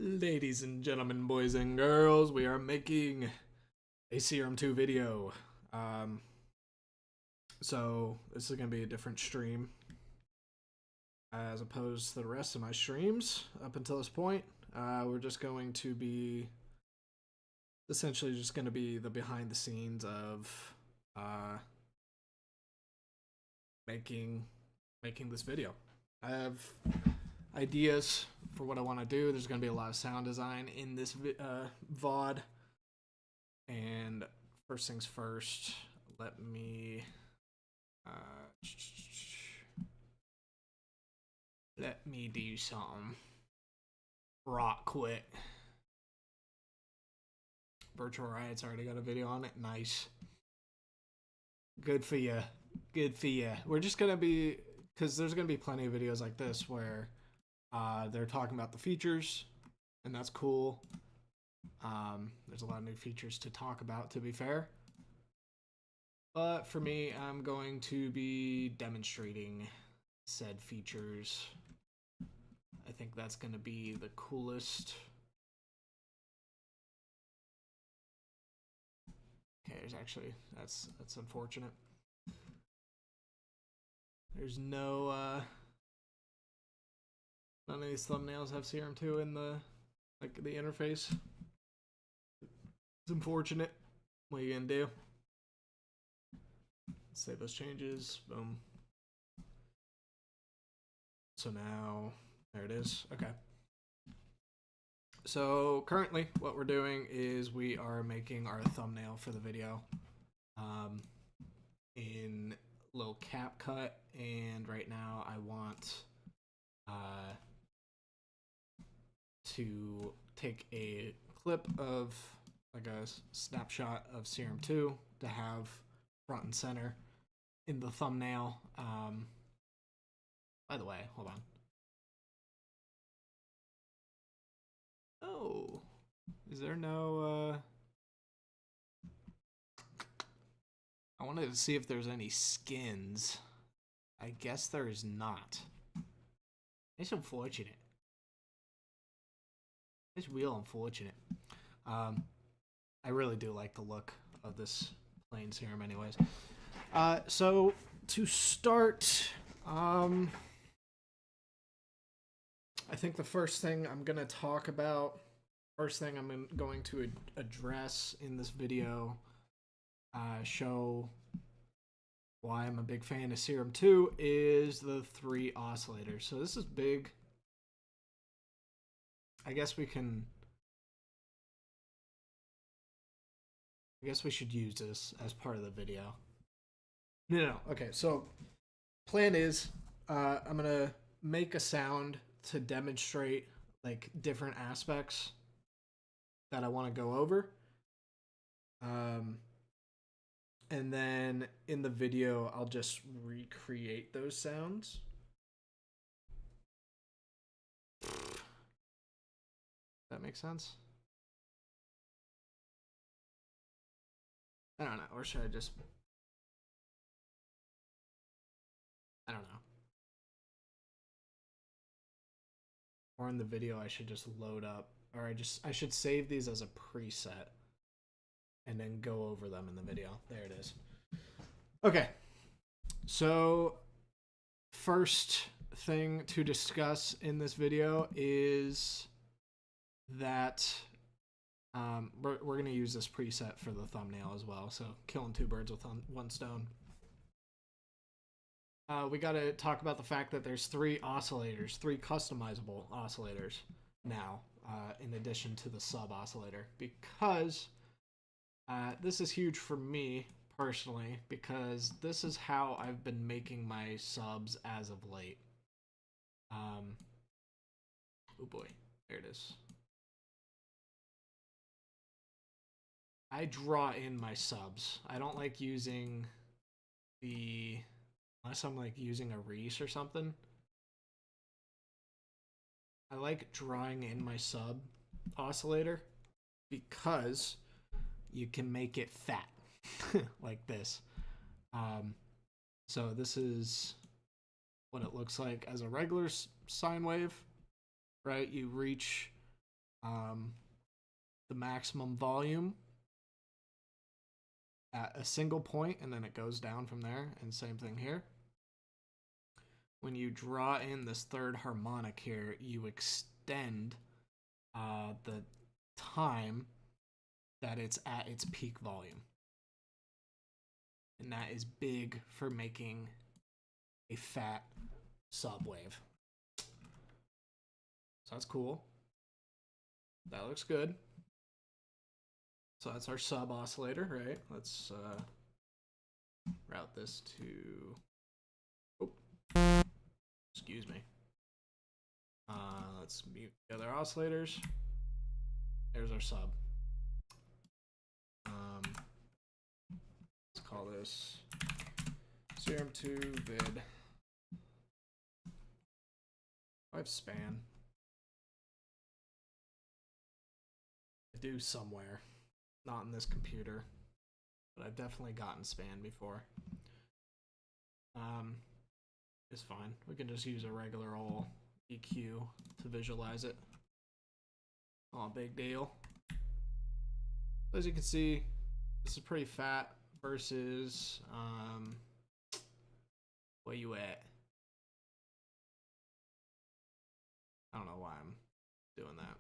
Ladies and gentlemen, boys and girls, we are making a Serum 2 video. So this is going to be a different stream as opposed to the rest of my streams up until this point. We're just going to be essentially just going to be the behind the scenes of making this video. I have ideas for what I want to do. There's going to be a lot of sound design in this VOD. And first things first, let me do something rock quick. Virtual Riot's already got a video on it. Nice. Good for you. Good for you. We're just going to be, because there's going to be plenty of videos like this where they're talking about the features, and that's cool. There's a lot of new features to talk about, to be fair. But for me, I'm going to be demonstrating said features. I think that's going to be the coolest. Okay, there's actually, that's unfortunate. There's no, none of these thumbnails have Serum 2 in the interface. It's unfortunate. What are you gonna do? Save those changes. Boom. So now, there it is. Okay. So currently what we're doing is we are making our thumbnail for the video in little CapCut, and right now I want to take a clip of like a snapshot of Serum 2 to have front and center in the thumbnail. By the way, hold on. Oh, is there no I wanted to see if there's any skins. I guess there is not. It's unfortunate. It's real unfortunate. I really do like the look of this plain Serum anyways. So to start, I think the first thing I'm going to talk about, first thing I'm going to address in this video, show why I'm a big fan of Serum 2, is the 3 oscillators. So this is big. I guess we should use this as part of the video. No. Okay, so plan is I'm gonna make a sound to demonstrate like different aspects that I want to go over. And then in the video, I'll just recreate those sounds. That makes sense? I don't know, or should I just... I don't know. Or in the video, I should just load up, or I should save these as a preset and then go over them in the video. There it is. Okay. So first thing to discuss in this video is that we're going to use this preset for the thumbnail as well. So killing 2 birds with one stone. We got to talk about the fact that there's 3 oscillators, 3 customizable oscillators now, in addition to the sub oscillator, because this is huge for me personally, because this is how I've been making my subs as of late. Oh boy, there it is. I draw in my subs. I don't like using unless I'm like using a Reese or something. I like drawing in my sub oscillator because you can make it fat like this. So this is what it looks like as a regular sine wave, right? You reach the maximum volume at a single point, and then it goes down from there, and same thing here. When you draw in this third harmonic here, you extend the time that it's at its peak volume. And that is big for making a fat subwave. So that's cool. That looks good. So that's our sub oscillator, right? Let's route this to, oh, excuse me. Let's mute the other oscillators. There's our sub. Let's call this Serum 2 vid. I have span. I do somewhere. Not in this computer, but I've definitely gotten span before. It's fine. We can just use a regular old EQ to visualize it. Oh, big deal. As you can see, this is pretty fat versus where you at? I don't know why I'm doing that.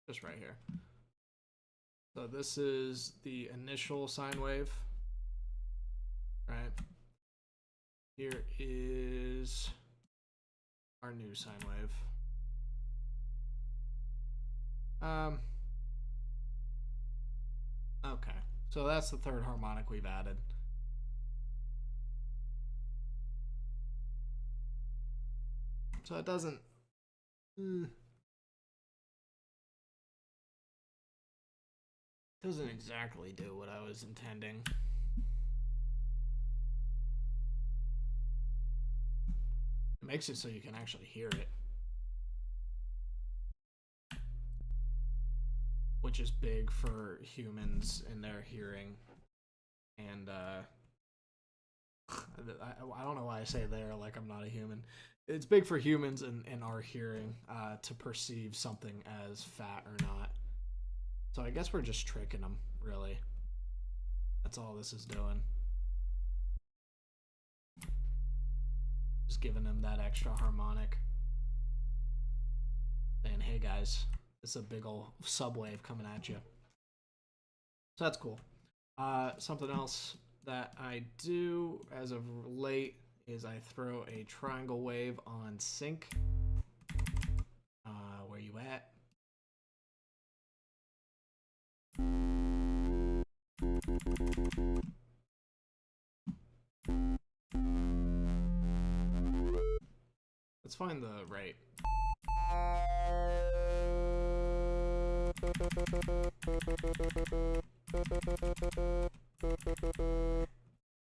Just right here. So this is the initial sine wave, right? Here is our new sine wave. Okay, so that's the third harmonic we've added. So it doesn't exactly do what I was intending. It makes it so you can actually hear it, which is big for humans in their hearing. And I don't know why I say there like I'm not a human. It's big for humans in our hearing to perceive something as fat or not. So I guess we're just tricking them, really. That's all this is doing. Just giving them that extra harmonic. Saying, hey guys, it's a big old subwave coming at you. So that's cool. Something else that I do as of late is I throw a triangle wave on sync. Where you at? Let's find the right. I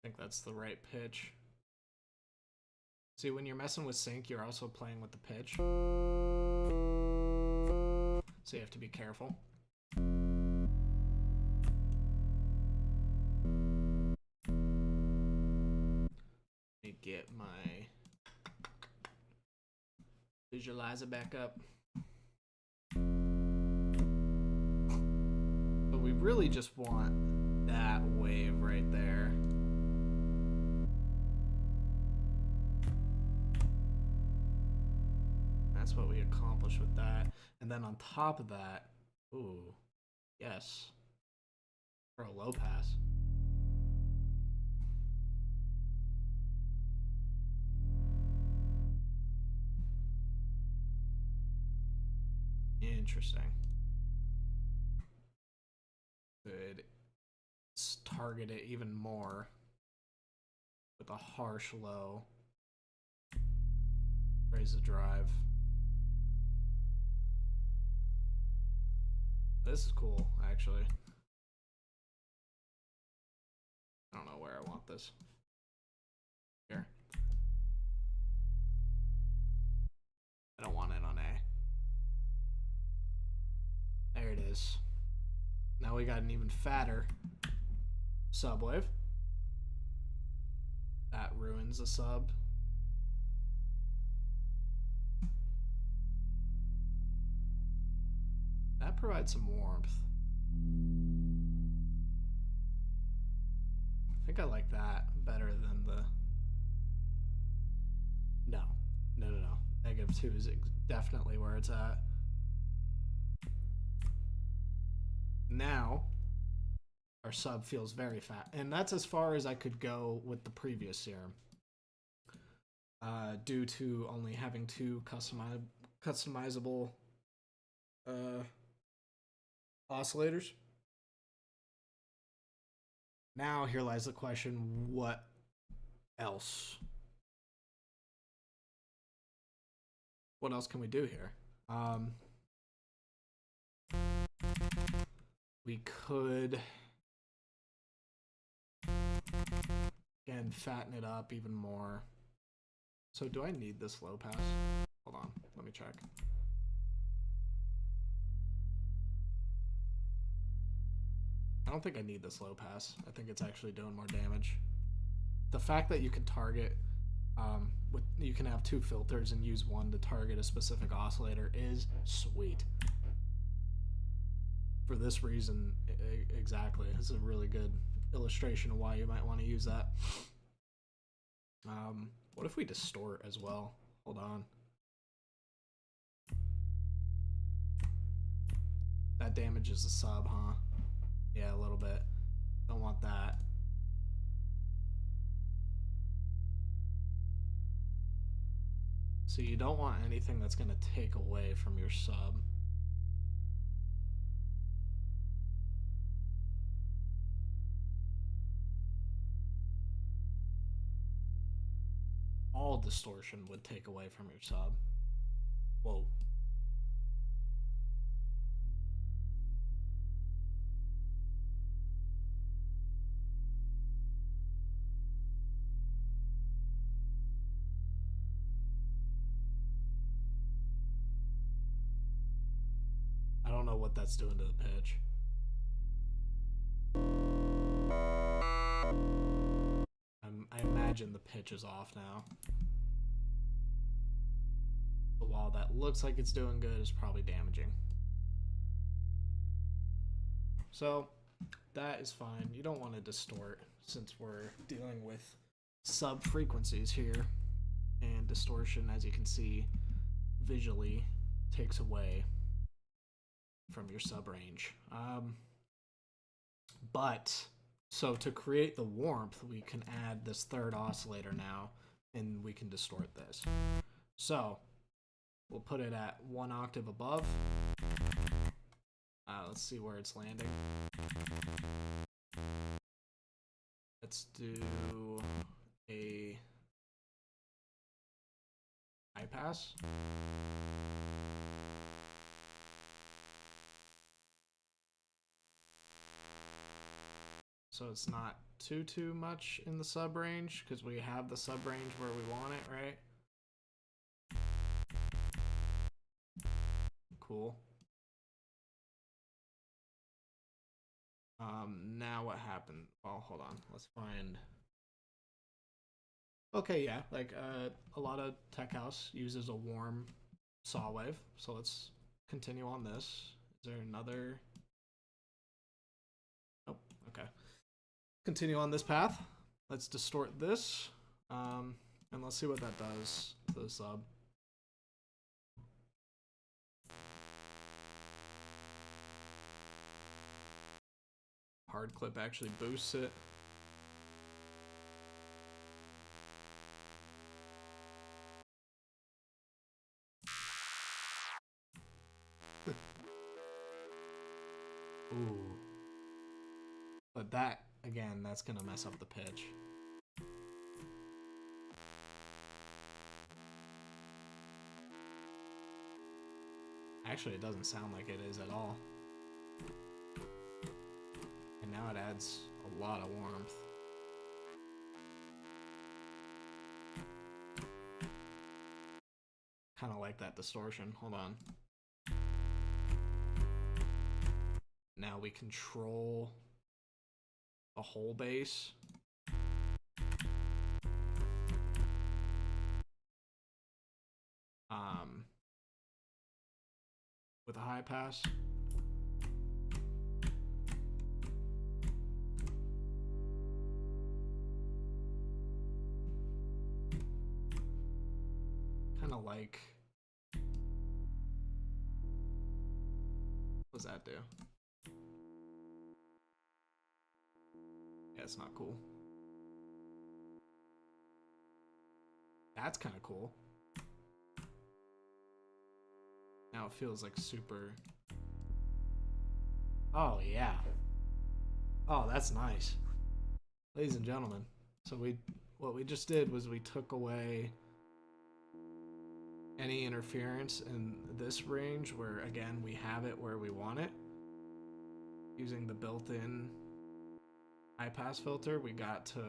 think that's the right pitch. See, when you're messing with sync, you're also playing with the pitch. So you have to be careful. Let me get my visualizer back up. But we really just want that wave right there. That's what we accomplished with that. And then on top of that, ooh, yes, for a low pass. Interesting. Could target it even more with a harsh low. Raise the drive. This is cool, actually. I don't know where I want this. Here. I don't want it on A. There it is. Now we got an even fatter subwave. That ruins the sub. That provides some warmth. I think I like that better than the... No. -2 is definitely where it's at. Now, our sub feels very fat. And that's as far as I could go with the previous serum. Due to only having 2 customizable oscillators. Now, here lies the question, what else? What else can we do here? We could, again, fatten it up even more. So do I need this low pass? Hold on, let me check. I don't think I need this low pass. I think it's actually doing more damage. The fact that you can target, you can have 2 filters and use one to target a specific oscillator is sweet. For this reason, exactly. This is a really good illustration of why you might want to use that. What if we distort as well? Hold on. That damages the sub, huh? Yeah, a little bit. Don't want that. So you don't want anything that's going to take away from your sub. All distortion would take away from your sub. Whoa. I don't know what that's doing to the pitch. I imagine the pitch is off now. But while that looks like it's doing good, it's probably damaging. So that is fine. You don't want to distort since we're dealing with sub frequencies here. And distortion, as you can see, visually takes away from your sub range. So to create the warmth, we can add this third oscillator now, and we can distort this. So we'll put it at 1 octave above. Let's see where it's landing. Let's do a high pass. So it's not too much in the sub range because we have the sub range where we want it, right? Cool. Now what happened? Well, hold on. Let's find. Okay, yeah, like a lot of tech house uses a warm saw wave. So let's continue on this. Is there another? Oh, okay. Continue on this path. Let's distort this, and let's see what that does to the sub. Hard clip actually boosts it. Ooh. But that, again, that's gonna mess up the pitch. Actually, it doesn't sound like it is at all. And now it adds a lot of warmth. Kind of like that distortion. Hold on. Now we control the whole bass. With a high pass. like... What does that do? Yeah, it's not cool. That's kind of cool. Now it feels like super... Oh, yeah. Oh, that's nice. Ladies and gentlemen, so what we just did was we took away any interference in this range where, again, we have it where we want it. Using the built-in high pass filter, we got to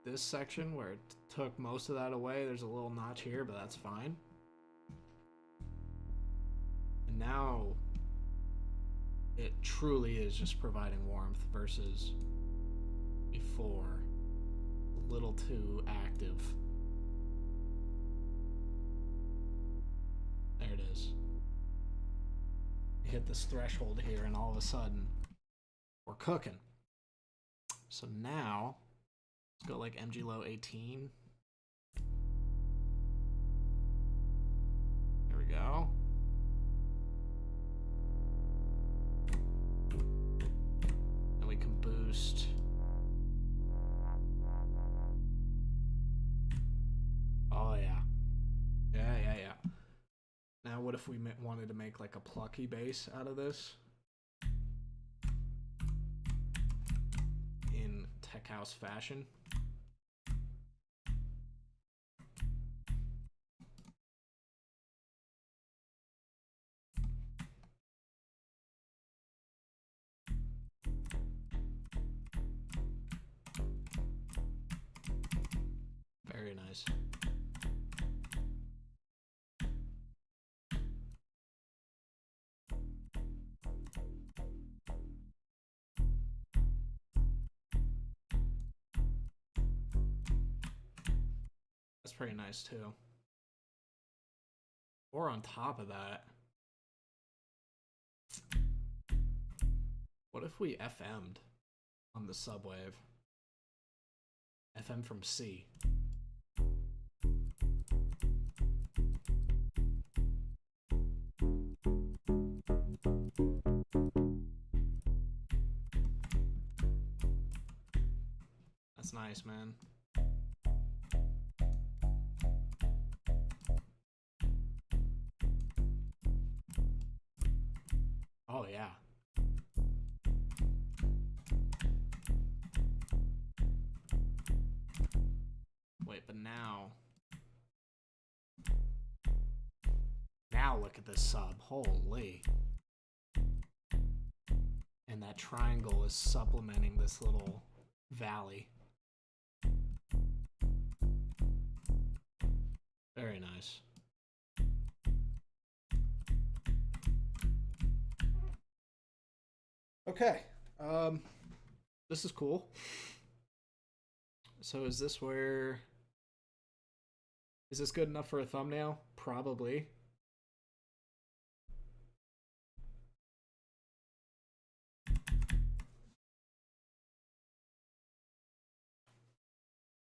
this section where it took most of that away. There's a little notch here, but that's fine. And now it truly is just providing warmth versus before a little too active. There it is. You hit this threshold here and all of a sudden we're cooking. So now let's go like MG low 18. There we go. And we can boost. Oh yeah. Yeah. Now what if we wanted to make like a plucky bass out of this? In tech house fashion. Very nice. That's pretty nice too. Or on top of that, what if we FM'd on the subwave? FM from C. That's nice, man. Oh, yeah. Wait, but now look at this sub. Holy. And that triangle is supplementing this little valley. Very nice. Okay. This is cool. So is this where... Is this good enough for a thumbnail? Probably.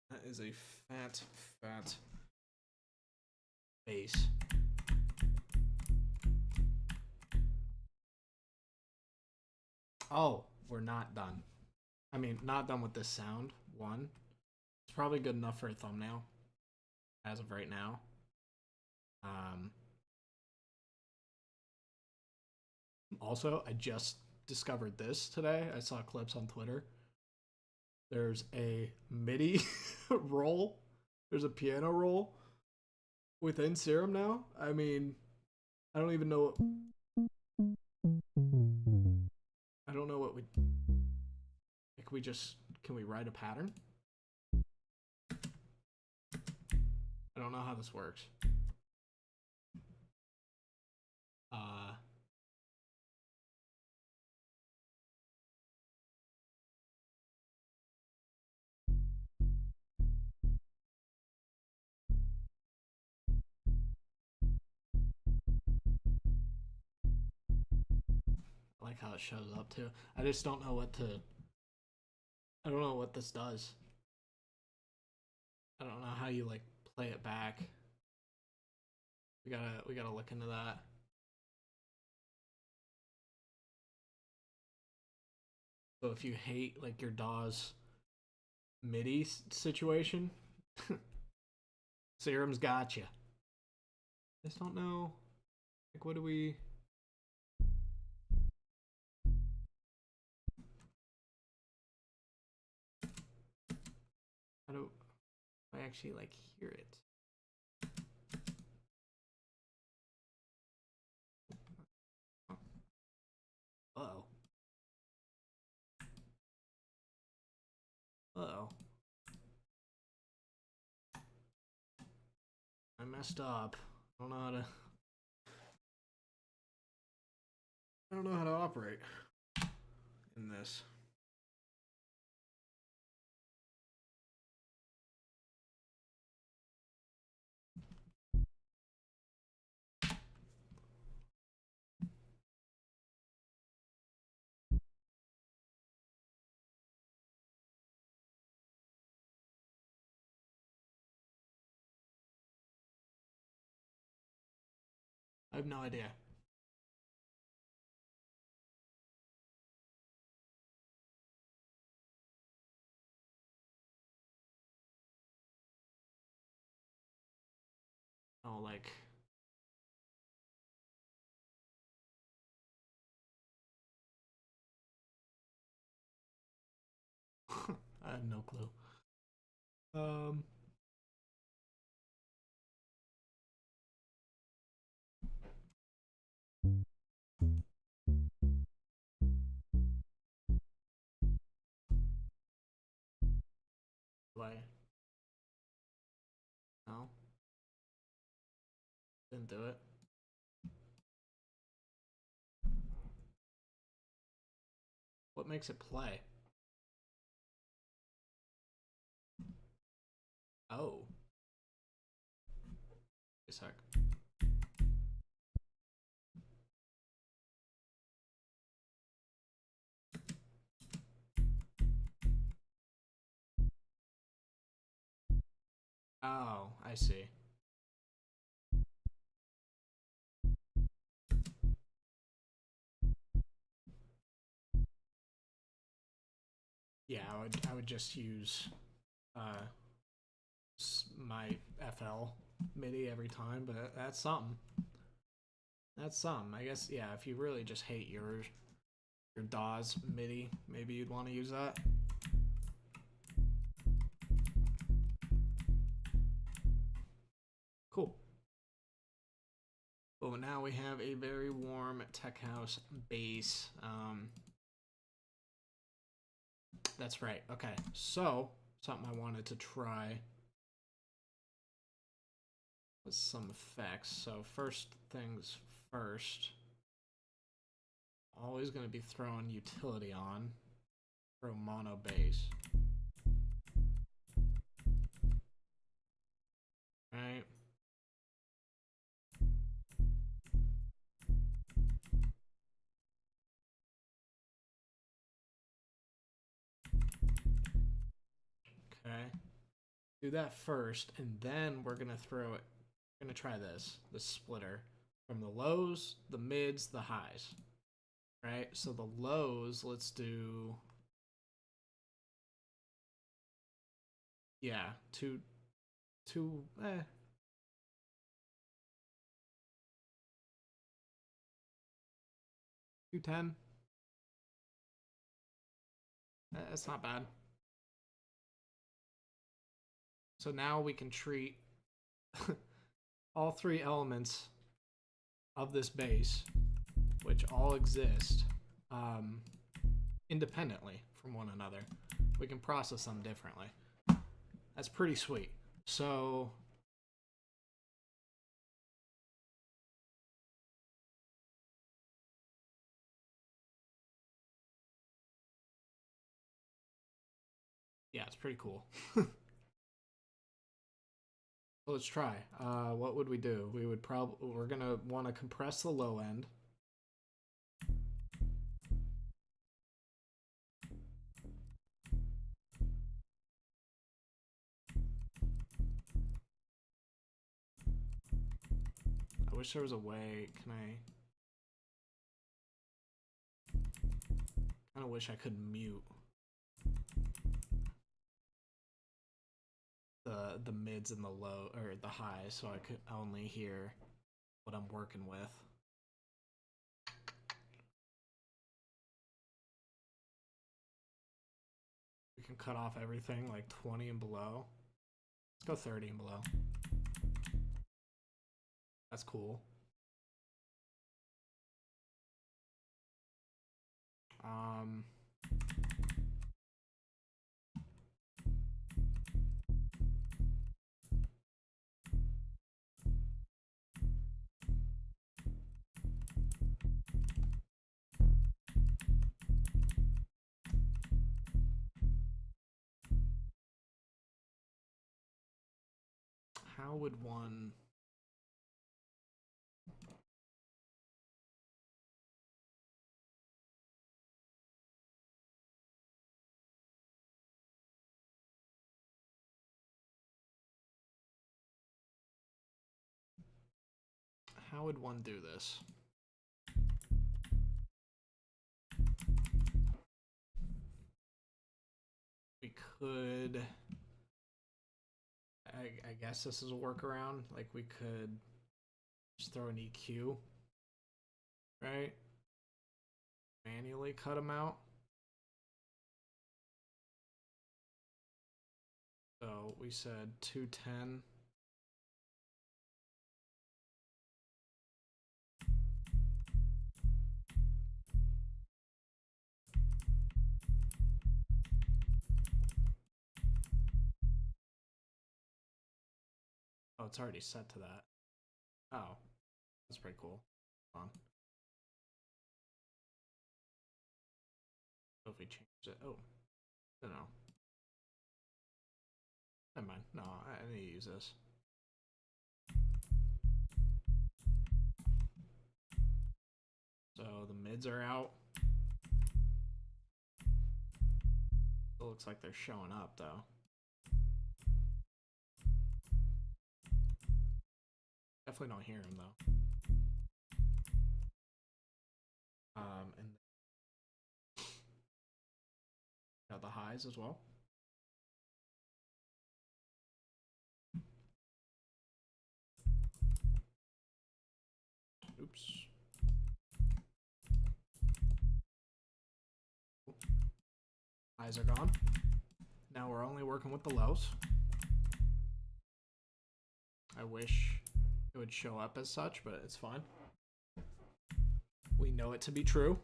That is a fat bass. Oh, we're not done. I mean, not done with this sound. One. It's probably good enough for a thumbnail as of right now. Also, I just discovered this today. I saw clips on Twitter. There's a MIDI roll. There's a piano roll within Serum now. I mean, I don't even know. I don't know what we... Like, can we write a pattern? I don't know how this works. I like how it shows up too. I just don't know what to... I don't know what this does. I don't know how you like play it back. We gotta look into that. So if you hate like your DAW's MIDI situation, Serum's got you. I just don't know. Like, what do we? How do I actually like hear it? Uh-oh. Uh-oh. I messed up. I don't know how to. I don't know how to operate in this. I have no idea. Oh, like. I have no clue. Why? No, didn't do it. What makes it play? Oh, a sec. Oh, I see. Yeah, I would just use uh my FL MIDI every time, but that's something. That's something. I guess yeah, if you really just hate your DAW's MIDI, maybe you'd want to use that. Cool. Well, now we have a very warm tech house bass. That's right. Okay, so something I wanted to try was some effects. So first things first, always going to be throwing utility on. Throw mono bass. Right. Okay. Do that first, and then we're gonna throw it. We're gonna try the splitter from the lows, the mids, the highs. Right. So the lows, let's do. Yeah, two, 210. That's not bad. So now we can treat all three elements of this bass, which all exist independently from one another. We can process them differently. That's pretty sweet. So yeah, it's pretty cool. Let's try. What would we do? We're gonna want to compress the low end. wish there was a way. Can I? Kind of wish I could mute the mids and the low or the highs, so I could only hear what I'm working with. We can cut off everything like 20 and below. Let's go 30 and below. That's cool. How would one... How would one do this? We could... I guess this is a workaround. Like, we could just throw an EQ, right? Manually cut them out. So we said 210. Oh, it's already set to that. Oh, that's pretty cool. Hold on. So if we change it, oh, no, never mind. No, I need to use this. So the mids are out. It looks like they're showing up though. Definitely don't hear them though. And got the highs as well. Oops. Highs are gone. Now we're only working with the lows. I wish it would show up as such, but it's fine. We know it to be true.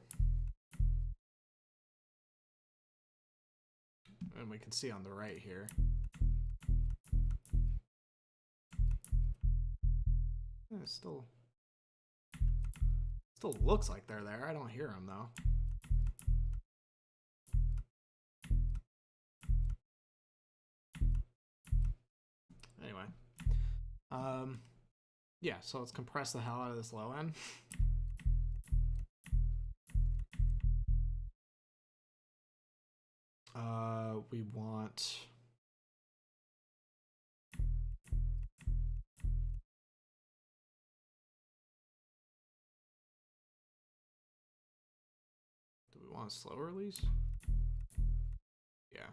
And we can see on the right here. It still looks like they're there. I don't hear them though. Anyway. Yeah, so let's compress the hell out of this low end. We want... Do we want a slow release? Yeah.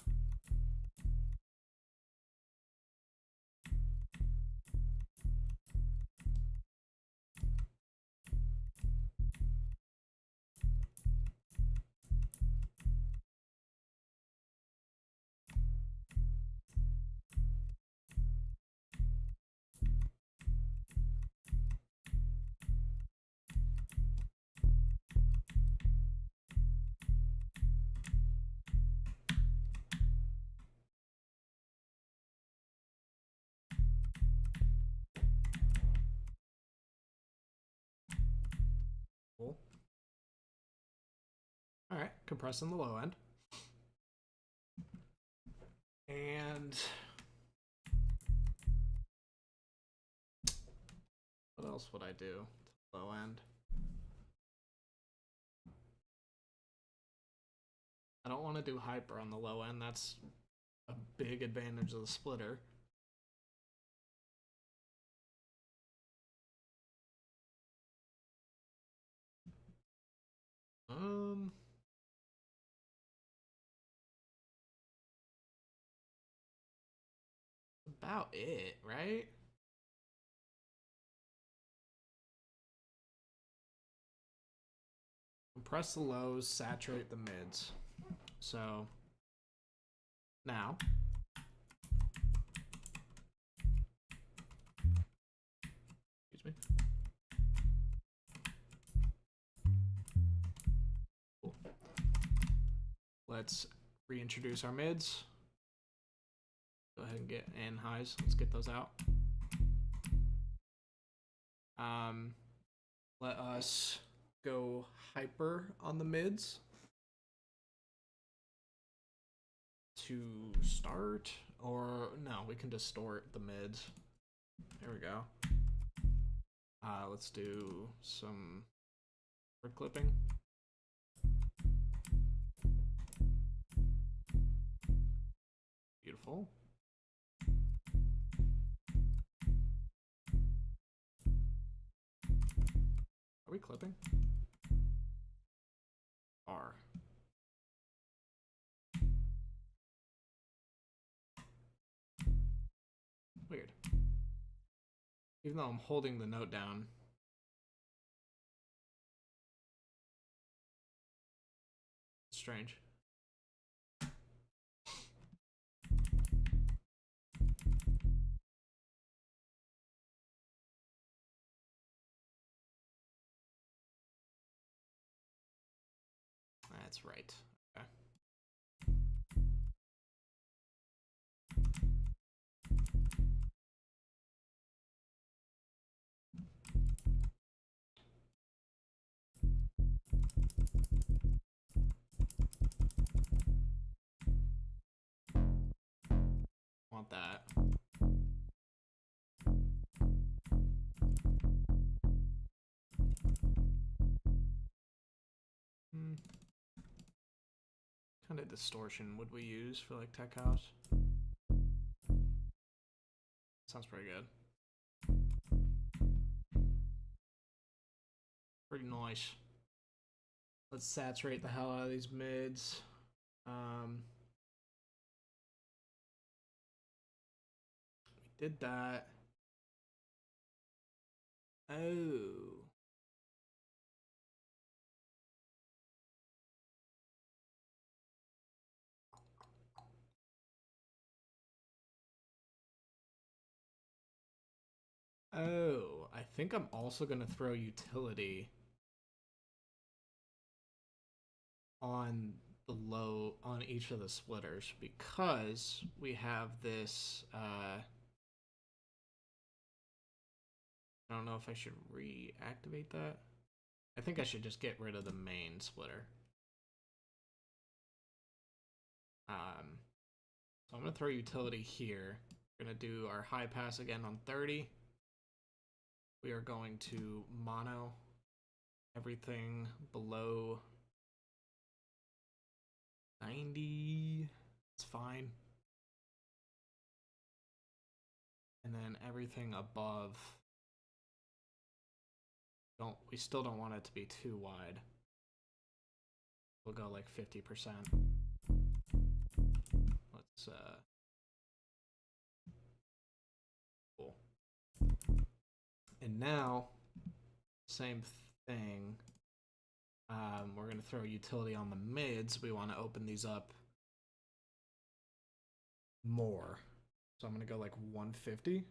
Cool. All right, compressing the low end. And what else would I do to low end? I don't want to do hyper on the low end. That's a big advantage of the splitter. about it, right? Compress the lows, saturate the mids. So now excuse me. Cool. Let's reintroduce our mids. Go ahead and get in highs. Let's get those out. Let us go hyper on the mids to start, or no, we can distort the mids. There we go. Let's do some clipping. Beautiful. Are we clipping? R. Weird. Even though I'm holding the note down. Strange. That's right. Okay. Want that. Kind of distortion would we use for like tech house? Sounds pretty good. Pretty nice. Let's saturate the hell out of these mids. We did that. Oh. Oh, I think I'm also going to throw utility on the low on each of the splitters because we have this I don't know if I should reactivate that. I think I should just get rid of the main splitter. So I'm going to throw utility here. We're going to do our high pass again on 30. We are going to mono everything below 90. It's fine. And then everything above, we still don't want it to be too wide. We'll go like 50%. Let's cool. And now, same thing. We're gonna throw utility on the mids. We want to open these up more. So I'm gonna go like 150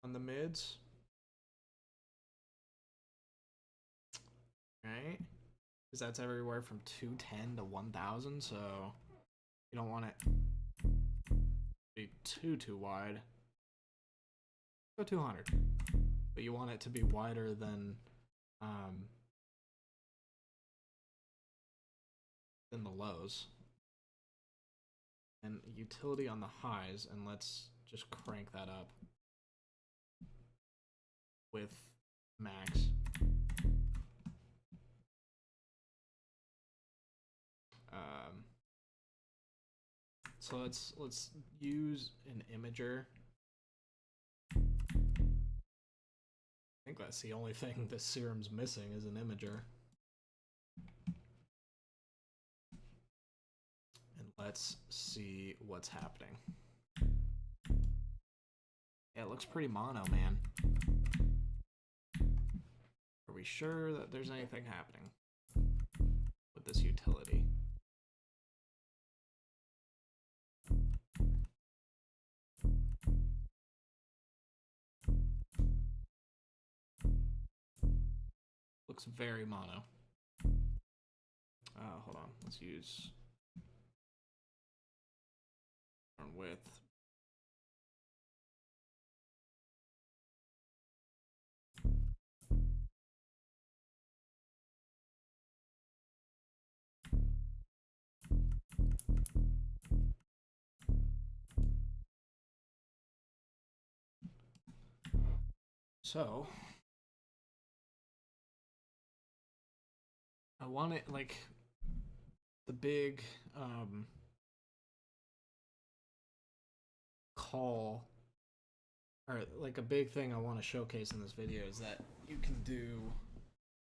on the mids. Right? Because that's everywhere from 210 to 1000, so you don't want it to be too wide. Go 200. But you want it to be wider than the lows. And utility on the highs, and let's just crank that up with max. So let's use an imager. I think that's the only thing this serum's missing is an imager. And let's see what's happening. Yeah, it looks pretty mono, man. Are we sure that there's anything happening with this utility? Looks very mono. Hold on, let's use width. So I want it like the big call, or like a big thing I want to showcase in this video is that you can do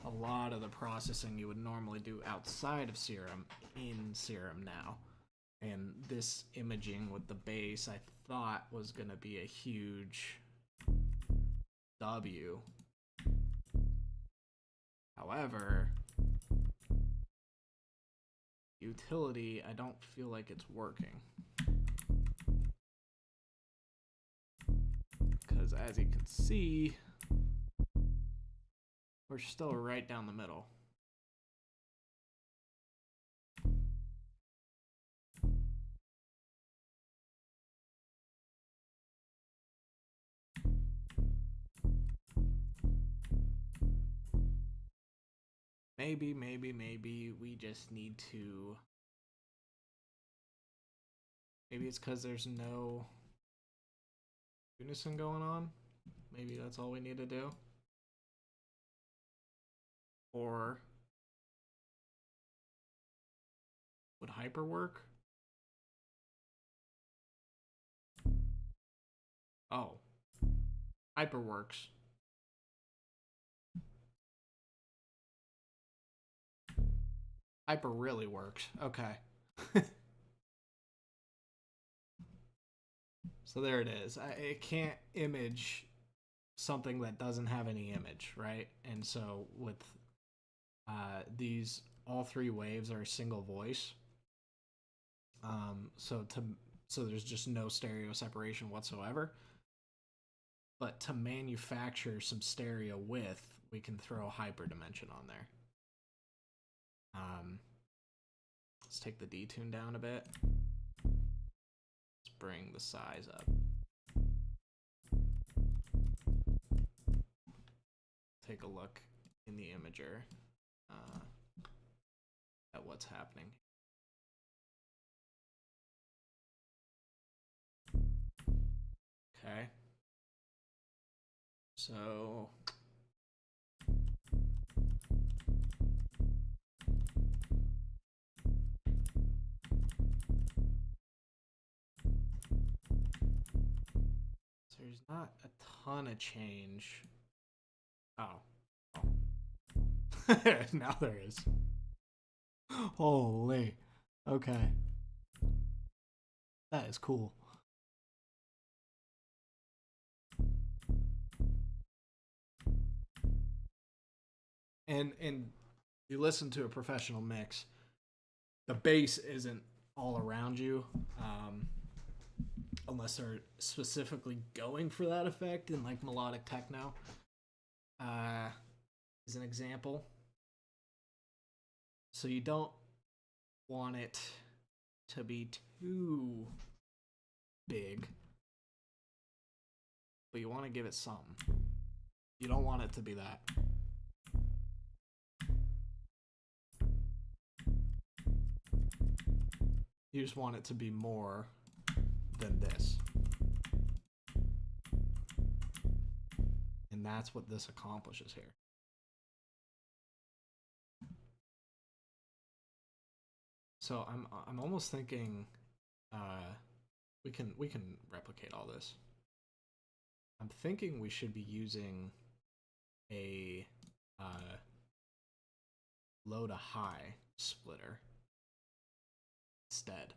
a lot of the processing you would normally do outside of Serum in Serum now. And this imaging with the base I thought was going to be a huge W. However, utility, I don't feel like it's working. Because as you can see, we're still right down the middle. Maybe we just need to... Maybe it's because there's no unison going on. Maybe that's all we need to do. Or would hyper work? Oh, hyper works. Hyper really works. Okay. So there it is. It can't image something that doesn't have any image, right? And so with these, all three waves are a single voice. So there's just no stereo separation whatsoever. But to manufacture some stereo width, we can throw a hyperdimension on there. Let's take the detune down a bit. Let's bring the size up. Take a look in the imager at what's happening. Okay. So there's not a ton of change. Oh. Now there is. Holy. Okay. That is cool. And you listen to a professional mix, the bass isn't all around you, unless they're specifically going for that effect in like melodic techno. As an example. So you don't want it to be too big, but you want to give it something. You don't want it to be that. You just want it to be more than this. And that's what this accomplishes here. So I'm almost thinking we can replicate all this. I'm thinking we should be using a low to high splitter instead.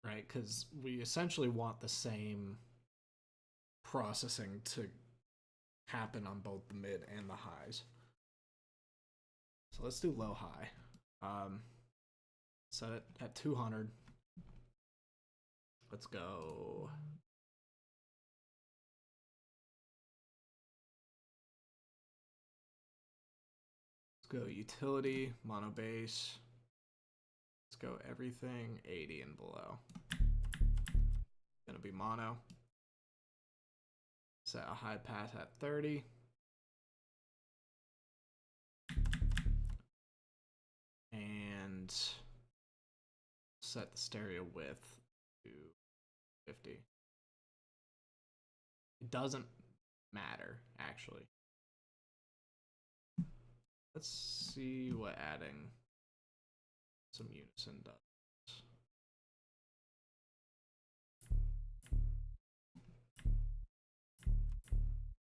right? Because we essentially want the same processing to happen on both the mid and the highs. So let's do low high. Set it at 200. Let's go. Let's go utility, mono bass. Let's go everything 80 and below. Gonna be mono. Set a high pass at 30. And set the stereo width to 50. It doesn't matter, actually. Let's see what adding some unison does.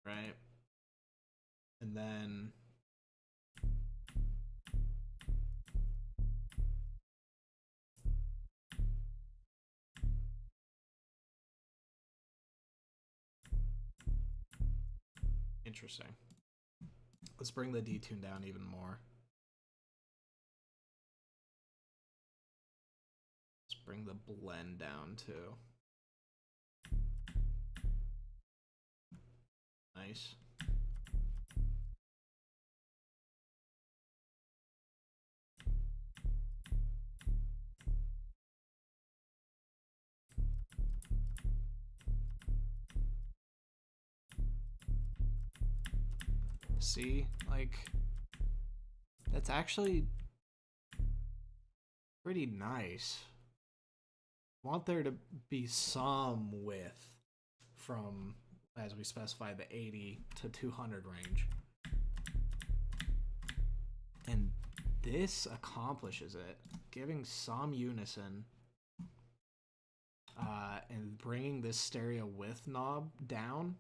Right? And then interesting. Let's bring the detune down even more. Let's bring the blend down too. Nice. See, like, that's actually pretty nice. I want there to be some width from, as we specify, the 80 to 200 range. And this accomplishes it, giving some unison and bringing this stereo width knob down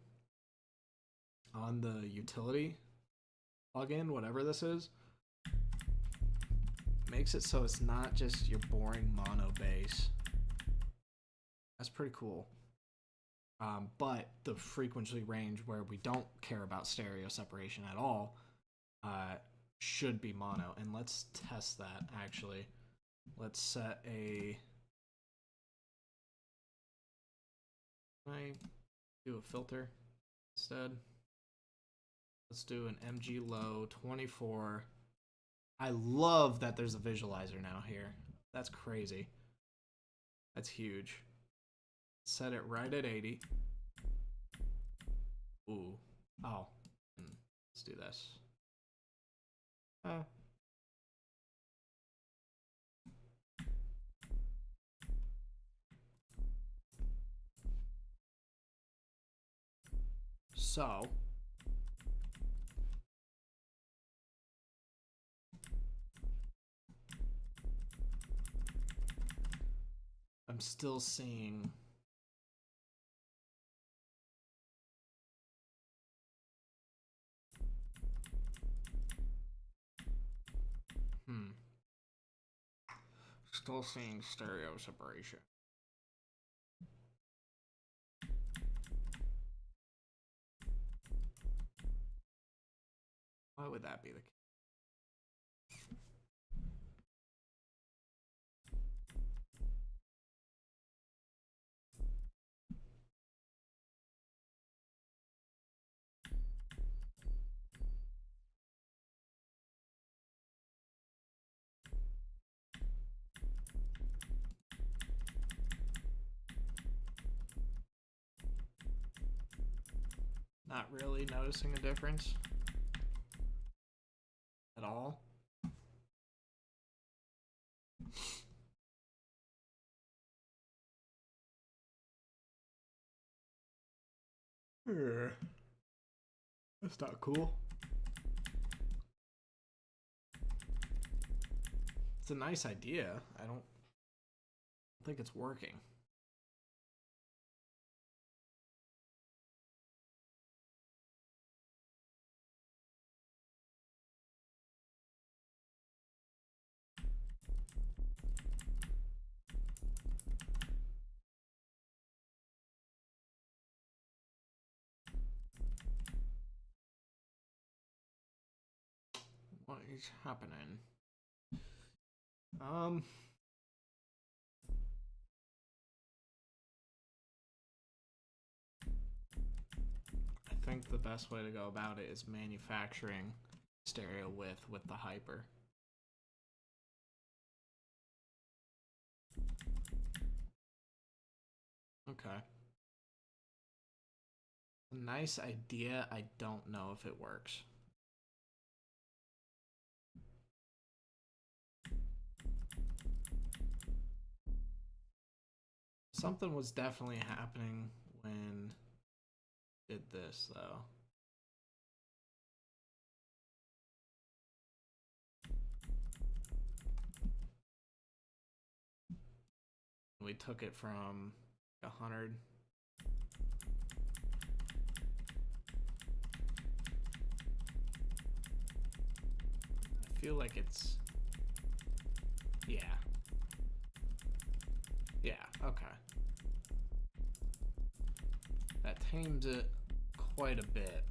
on the utility plugin, whatever this is, makes it so it's not just your boring mono bass. That's pretty cool. But the frequency range where we don't care about stereo separation at all should be mono. And let's test that, actually. Let's set a... Can I do a filter instead? Let's do an MG low 24. I love that there's a visualizer now here. That's crazy. That's huge. Set it right at 80. Ooh. Oh. Let's do this. So. I'm still seeing... Still seeing stereo separation. Why would that be the case? Not really noticing a difference at all. That's not cool. It's a nice idea. I don't think it's working. What is happening? I think the best way to go about it is manufacturing stereo width with the hyper. Okay. Nice idea. I don't know if it works. Something was definitely happening when I did this, though. We took it from 100. I feel like it's... Yeah. Yeah, okay. That tames it quite a bit.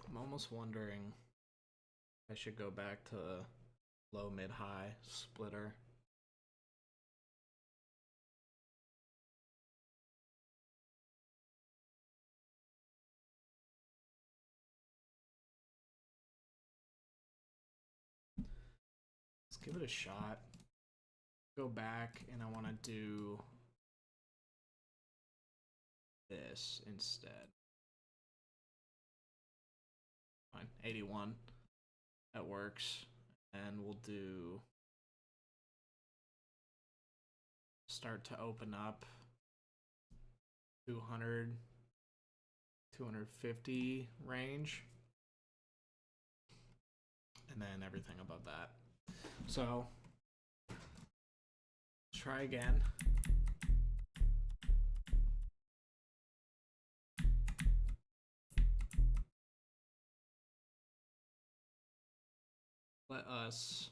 I'm almost wondering if I should go back to low, mid, high splitter. Let's give it a shot. Go back and I want to do this instead. Fine, 81. That works. And we'll do start to open up 200, 250 range. And then everything above that. So, try again. Let us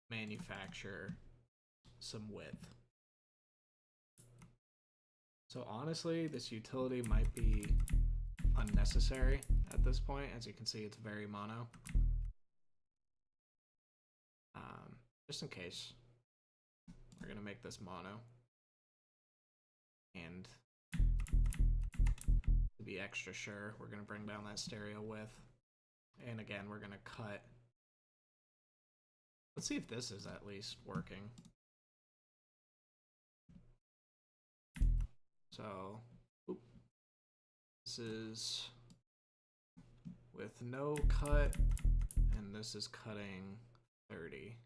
manufacture some width. So honestly, this utility might be unnecessary at this point. As you can see, it's very mono. Just in case, we're gonna make this mono. And to be extra sure, we're gonna bring down that stereo width. And again, we're gonna cut. Let's see if this is at least working. So, this is with no cut, and this is cutting 30.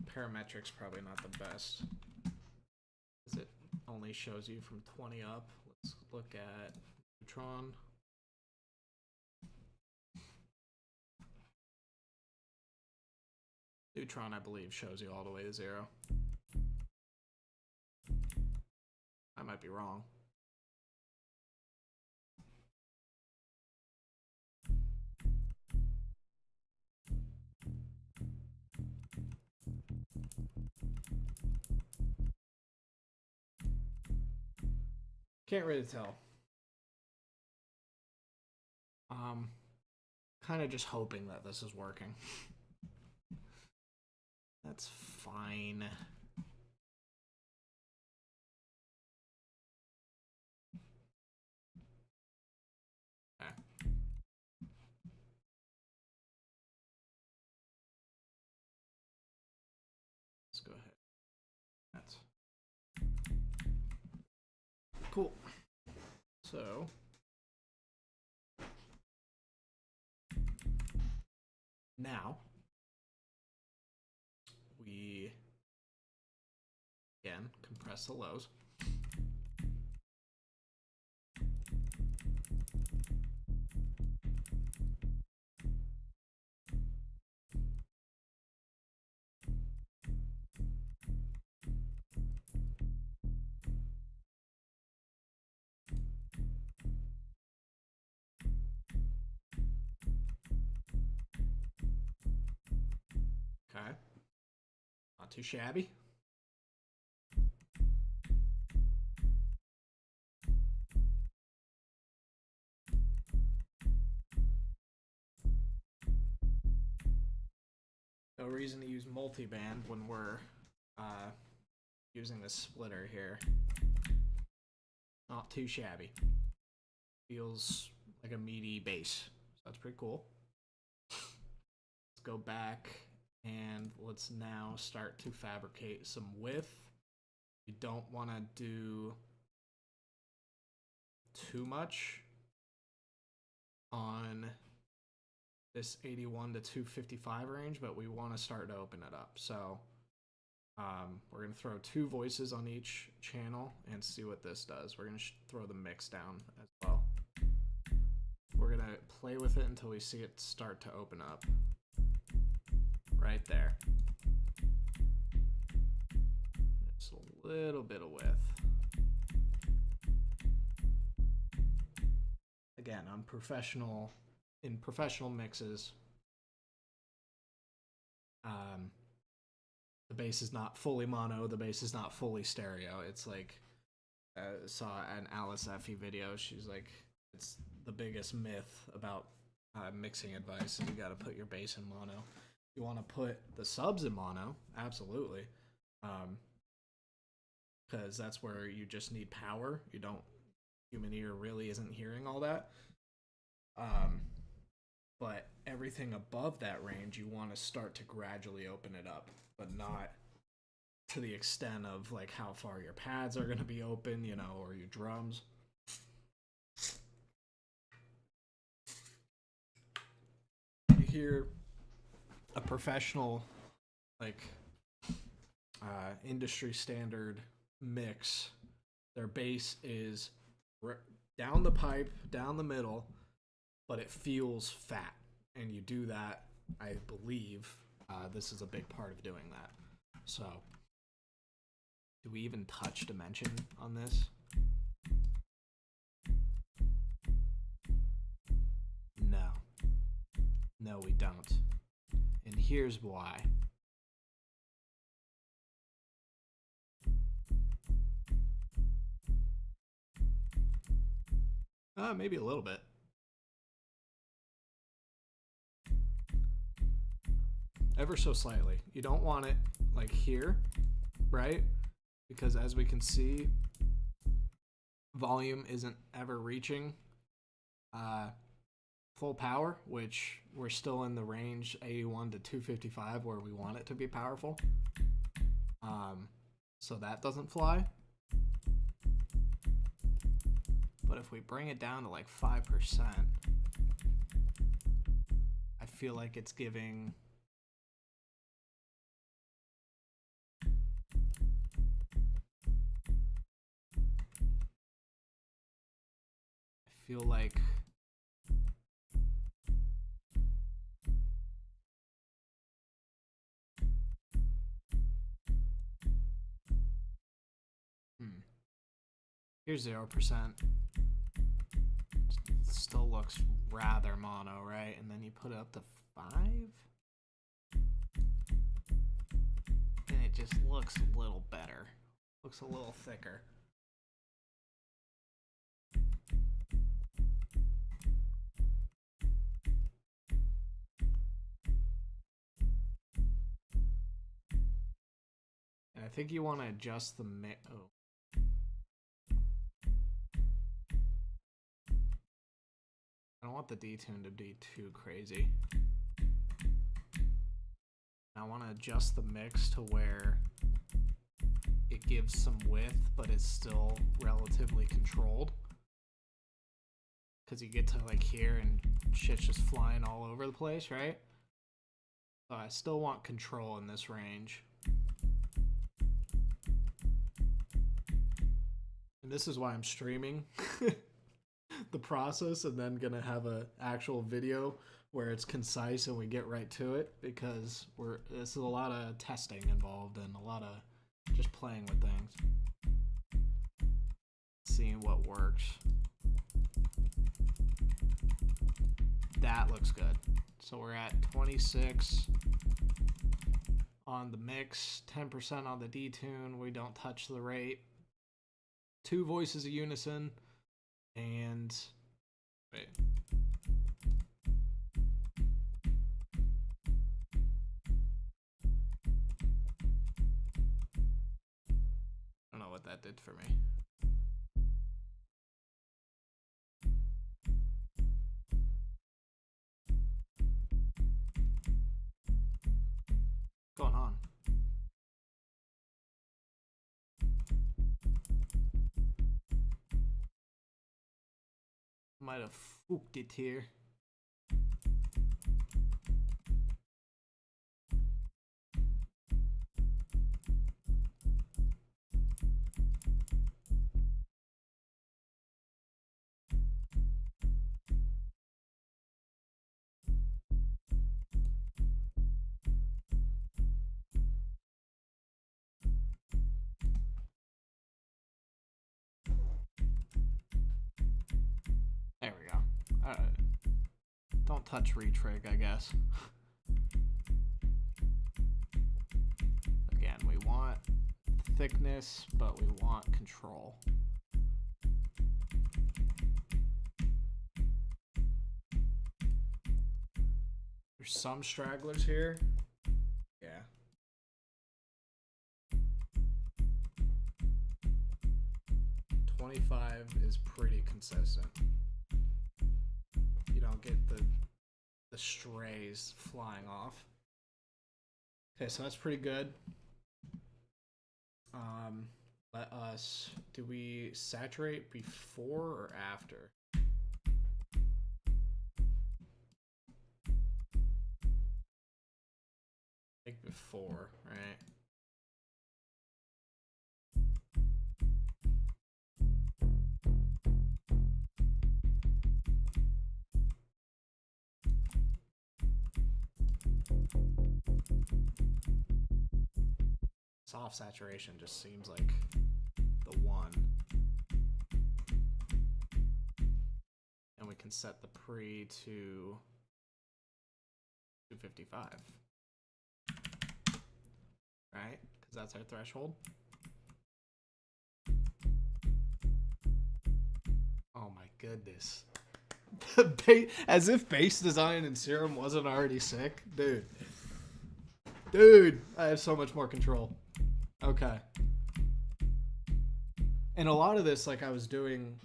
Parametric's probably not the best, because it only shows you from 20 up. Let's look at Neutron. Neutron, I believe, shows you all the way to 0. I might be wrong. Can't really tell. Kind of just hoping that this is working. That's fine. Okay. Let's go ahead. That's cool. So Now, we, again, compress the lows. Okay. Not too shabby. No reason to use multiband when we're using this splitter here. Not too shabby. Feels like a meaty bass. So that's pretty cool. Let's go back and let's now start to fabricate some width. We don't want to do too much on this 81 to 255 range, but we want to start to open it up. So we're going to throw 2 voices on each channel and see what this does. We're going to throw the mix down as well. We're going to play with it until we see it start to open up. Right there. Just a little bit of width. Again, on in professional mixes, the bass is not fully mono, the bass is not fully stereo. It's like, saw an Alice Effie video, she's like, it's the biggest myth about mixing advice, is you gotta put your bass in mono. You wanna put the subs in mono, absolutely. Because that's where you just need power. Human ear really isn't hearing all that. But everything above that range, you want to start to gradually open it up, but not to the extent of like how far your pads are going to be open, you know, or your drums. You hear a professional, like, industry standard mix, their bass is down the pipe, down the middle, but it feels fat. And you do that, I believe, this is a big part of doing that. So, do we even touch dimension on this? No. No, we don't. And here's why. Maybe a little bit. Ever so slightly. You don't want it like here, right? Because as we can see, volume isn't ever reaching full power, which we're still in the range 81 to 255 where we want it to be powerful. So that doesn't fly. But if we bring it down to like 5%, I feel like it's giving feel like here's 0%. Still looks rather mono, right? And then you put it up to 5, and it just looks a little better. Looks a little thicker. And I think you want to adjust the I don't want the detune to be too crazy. I want to adjust the mix to where it gives some width, but it's still relatively controlled. Because you get to like here and shit's just flying all over the place, right? So I still want control in this range. And this is why I'm streaming the process and then gonna have an actual video where it's concise and we get right to it, because there's a lot of testing involved and a lot of just playing with things, seeing what works. That looks good. So we're at 26 on the mix, 10% on the detune. We don't touch the rate. 2 voices of unison, and wait. I don't know what that did for me. What's going on? Might have fooked it here. There we go. Don't touch retrig, I guess. Again, we want thickness, but we want control. There's some stragglers here. Yeah. $25 is pretty consistent. You don't get the strays flying off. Okay, so that's pretty good. Let us, do we saturate before or after? I think before, right? Soft saturation just seems like the one. And we can set the pre to 255. Right? Because that's our threshold. Oh my goodness. As if bass design in Serum wasn't already sick. Dude. Dude, I have so much more control. Okay. And a lot of this, like, I was doing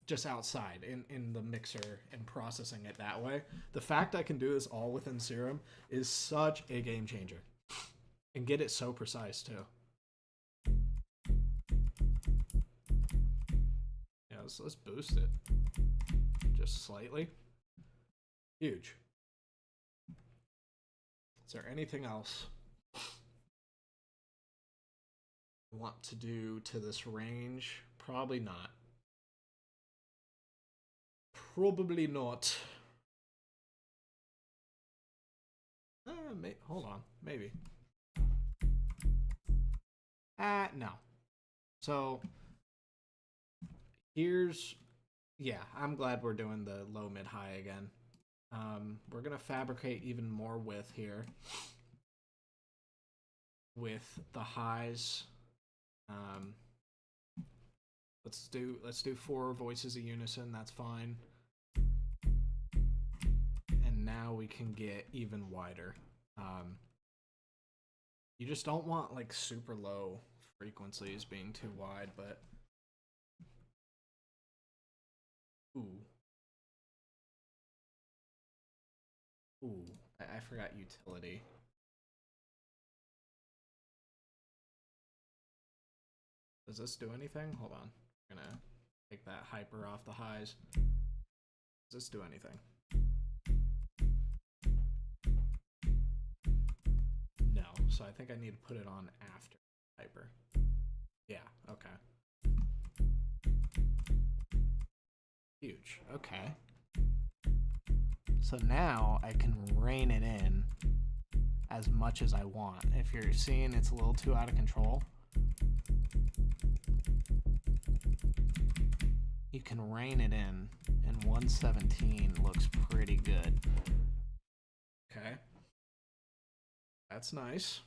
just outside in the mixer and processing it that way. The fact I can do this all within Serum is such a game changer. And get it so precise, too. Yeah, let's boost it. Just slightly. Huge. Is there anything else I want to do to this range? Probably not. Probably not. Hold on. Maybe. No. So, here's... Yeah, I'm glad we're doing the low, mid, high again. We're going to fabricate even more width here. With the highs. Let's do 4 voices of unison, that's fine. And now we can get even wider. You just don't want like super low frequencies being too wide, but Ooh, I forgot utility. Does this do anything? Hold on. I'm gonna take that hyper off the highs. Does this do anything? so I think I need to put it on after hyper. Yeah, okay. Huge, okay. So now I can rein it in as much as I want. If you're seeing it's a little too out of control, you can rein it in, and 117 looks pretty good. Okay. That's nice.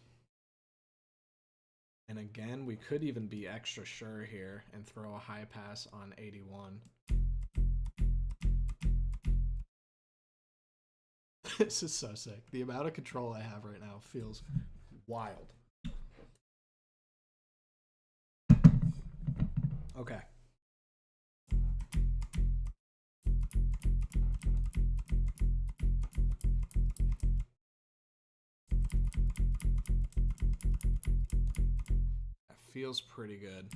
And again, we could even be extra sure here and throw a high pass on 81. This is so sick. The amount of control I have right now feels wild. Okay. That feels pretty good.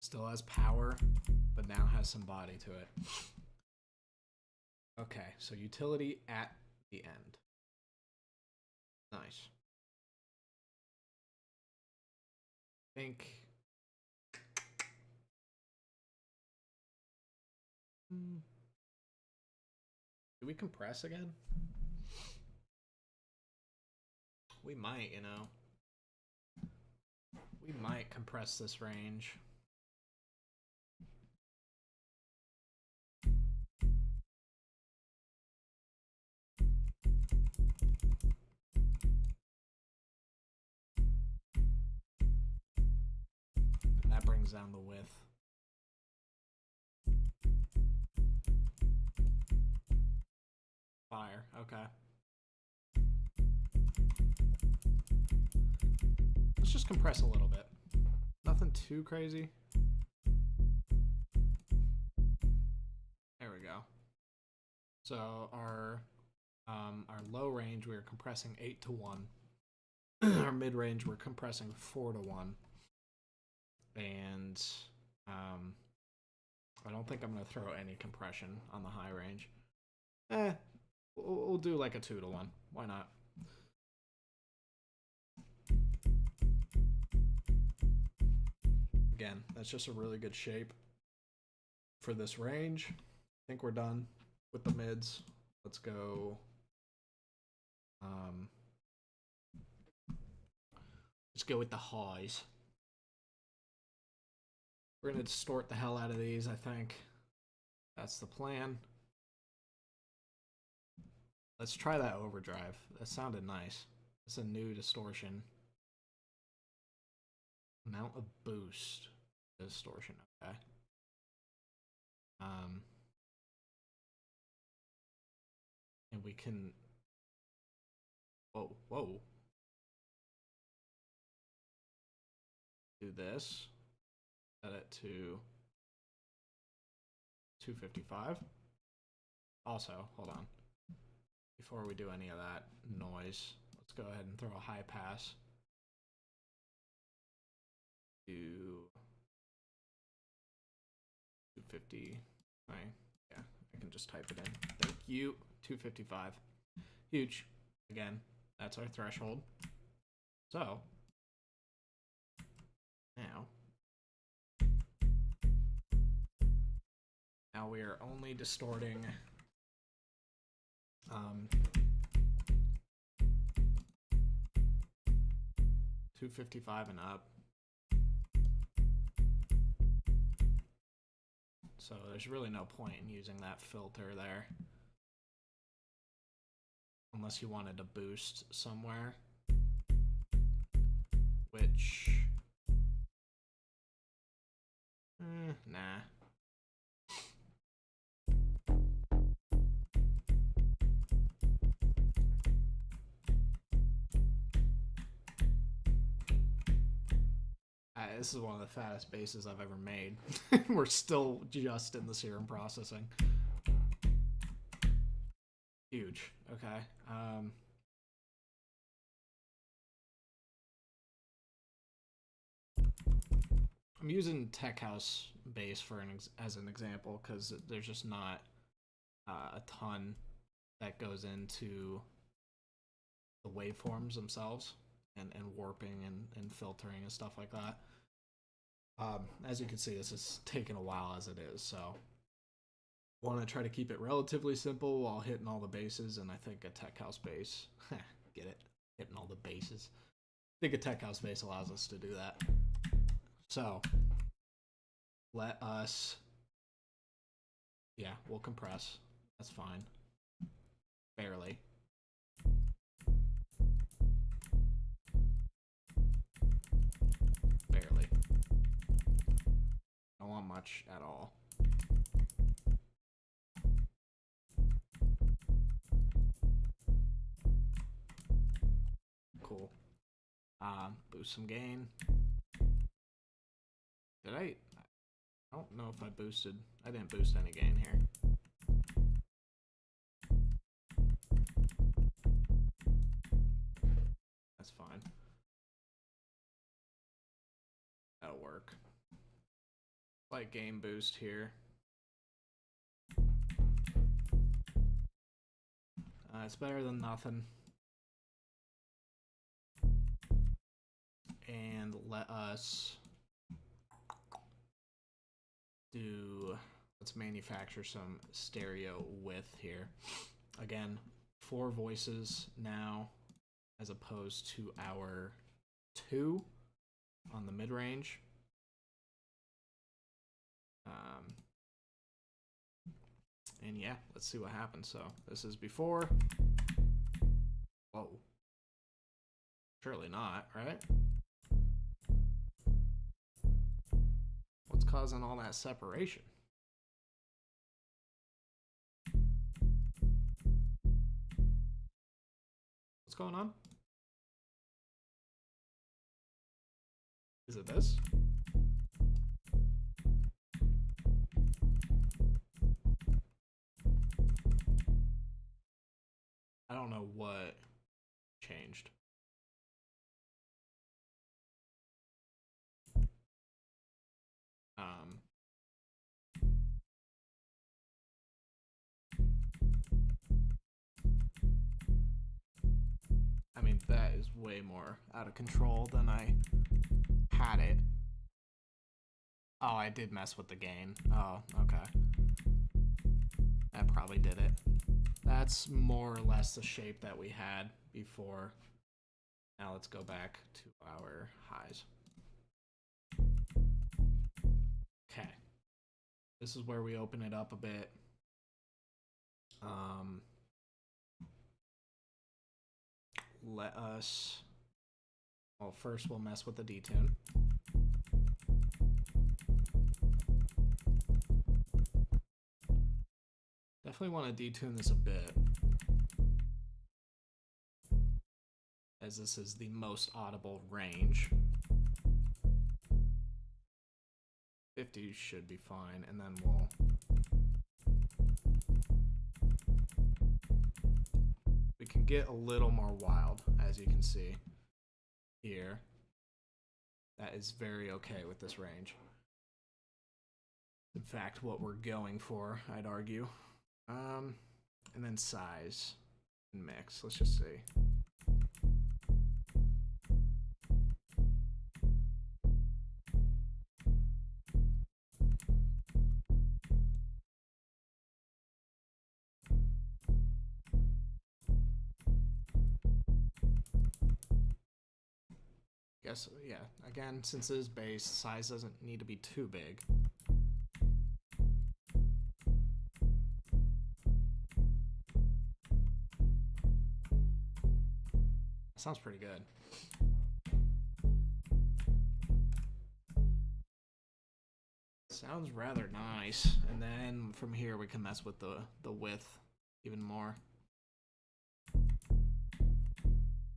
Still has power, but now has some body to it. Okay, so utility at the end. Nice. I think... Do we compress again? We might, you know. We might compress this range. And that brings down the width. Fire, okay. Let's just compress a little bit. Nothing too crazy. There we go. So our low range, we're compressing 8 to 1. Our mid range, we're compressing 4 to 1. And I don't think I'm going to throw any compression on the high range. We'll do like a 2 to 1. Why not? Again, that's just a really good shape for this range. I think we're done with the mids. Let's go. Let's go with the highs. We're gonna distort the hell out of these, I think. That's the plan. Let's try that overdrive. That sounded nice. It's a new distortion. Amount of boost. Distortion, okay. And we can... Whoa. Do this. Set it to 255. Also, hold on. Before we do any of that noise, let's go ahead and throw a high pass to 250. Right. Yeah, I can just type it in. Thank you. 255. Huge. Again, that's our threshold. So now we are only distorting 255 and up. So there's really no point in using that filter there. Unless you wanted to boost somewhere. Which... nah. This is one of the fattest bases I've ever made. We're still just in the serum processing. Huge. Okay. I'm using Tech House bass for as an example because there's just not a ton that goes into the waveforms themselves and warping and filtering and stuff like that. As you can see, this is taking a while as it is, so want to try to keep it relatively simple while hitting all the bases, and I think a tech house base, get it? Hitting all the bases. I think a tech house base allows us to do that. So let us, yeah, we'll compress. That's fine. Barely. Barely. Don't want much at all. Cool. Boost some gain. Did I don't know if I boosted. I didn't boost any gain here. That's fine. That'll work. Slight gain boost here. It's better than nothing. And let us do, let's manufacture some stereo width here. Again, 4 voices now as opposed to our 2 on the mid-range. And yeah, let's see what happens. So this is before. Whoa. Surely not, right? What's causing all that separation? What's going on? Is it this? I don't know what changed. I mean, that is way more out of control than I had it. Oh, I did mess with the gain. Oh, okay. That probably did it. That's more or less the shape that we had before. Now let's go back to our highs. Okay. This is where we open it up a bit. Let us, well, first we'll mess with the detune. Definitely want to detune this a bit, as this is the most audible range. 50 should be fine, and then we'll we can get a little more wild, as you can see here. That is very okay with this range. In fact, what we're going for, I'd argue. And then size and mix. Let's just see. Guess, yeah, again, since it is base, size doesn't need to be too big. Sounds pretty good. Sounds rather nice. And then from here we can mess with the width even more.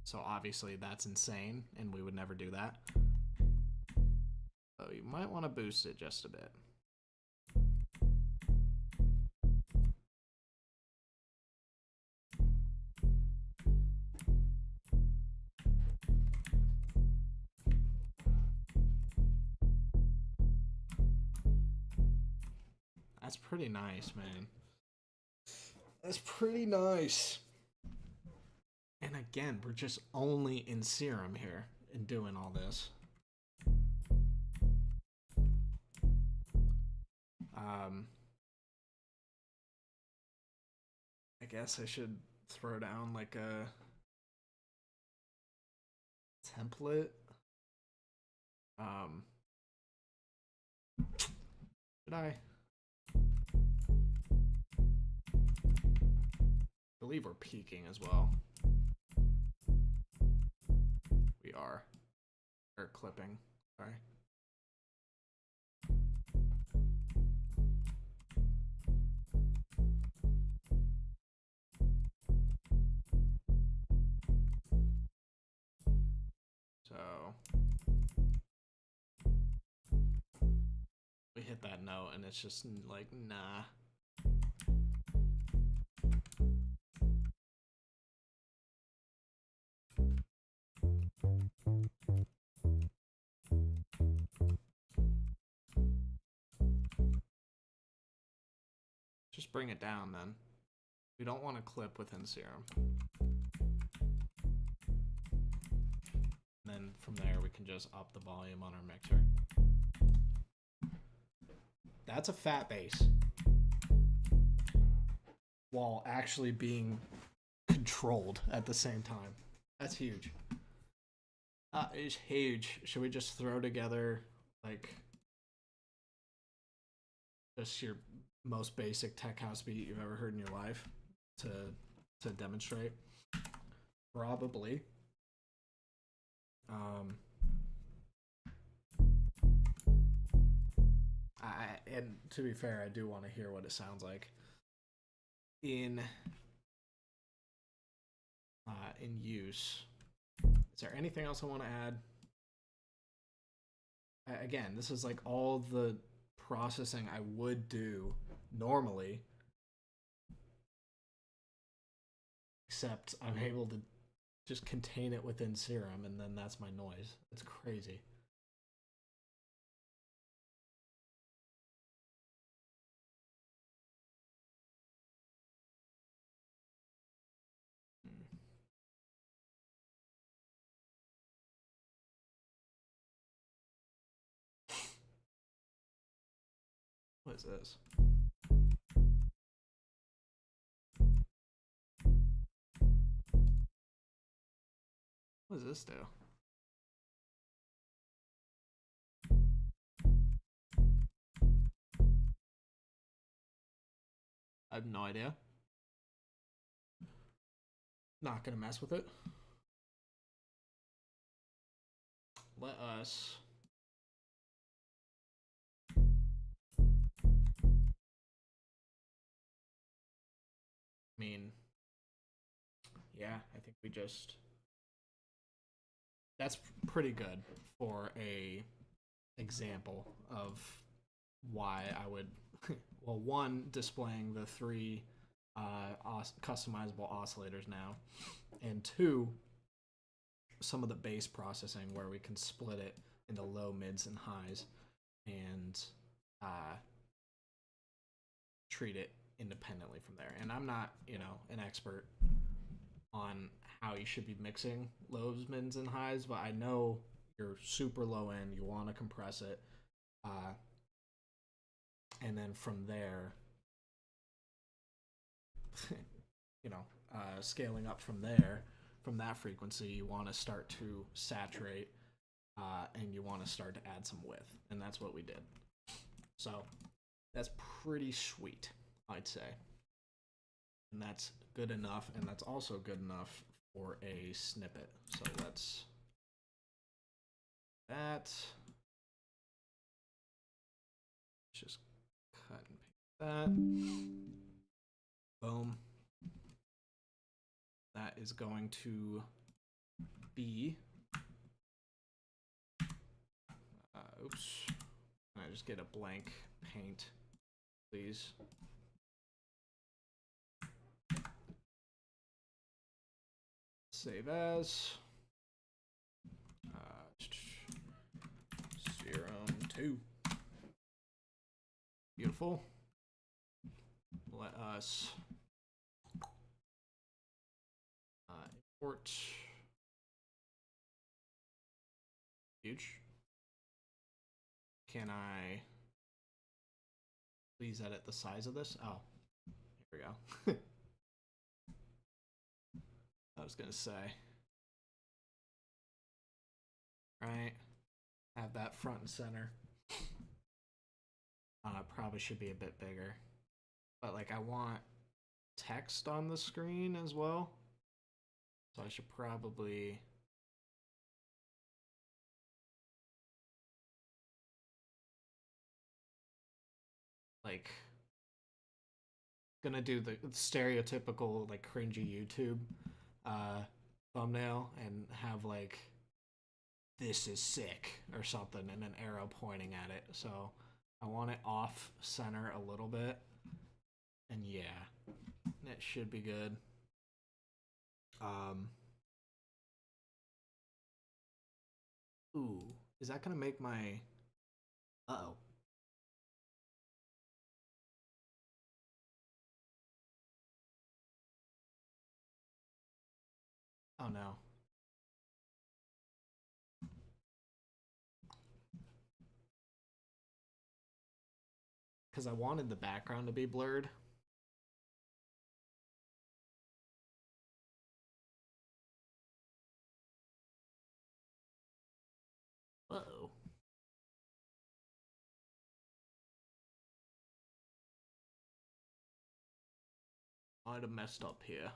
So obviously that's insane, and we would never do that. So you might want to boost it just a bit. That's pretty nice, man. That's pretty nice. And again, we're just only in Serum here and doing all this. I guess I should throw down like a template. Should I? I believe we're peaking as well. We are. Or clipping. Sorry. So we hit that note and it's just like, nah. Just bring it down then. We don't want to clip within Serum. And then from there we can just up the volume on our mixer. That's a fat bass. While actually being controlled at the same time. That's huge. It's huge. Should we just throw together like just your most basic tech house beat you've ever heard in your life to demonstrate? Probably. And to be fair, I do want to hear what it sounds like in use. Is there anything else I want to add? Again, this is like all the processing I would do normally, except I'm able to just contain it within Serum, and then that's my noise. It's crazy. What is this? What does this do? I have no idea. Not gonna mess with it. Let us yeah, I think we just that's pretty good for a example of why I would well, one, displaying the 3 customizable oscillators now, and 2, some of the bass processing where we can split it into low, mids, and highs and treat it independently from there. And I'm not, an expert on how you should be mixing lows, mids, and highs, but I know you're super low end, you want to compress it, and then from there, scaling up from there, from that frequency, you want to start to saturate, and you want to start to add some width, and that's what we did. So that's pretty sweet, I'd say. And that's good enough, and that's also good enough for a snippet. So let's just cut and paste that. Boom. That is going to be oops. Can I just get a blank paint, please? Save as Serum 2. Beautiful. Let us Port. Huge. Can I please edit the size of this? Oh, here we go. I was gonna say. Right. Have that front and center. Probably should be a bit bigger. But like I want text on the screen as well. So I should probably like gonna do the stereotypical like cringy YouTube thumbnail and have like this is sick or something and an arrow pointing at it. So I want it off center a little bit. And yeah, that should be good. Ooh, is that gonna make my uh-oh. Oh no. Because I wanted the background to be blurred. Uh-oh. Might have messed up here.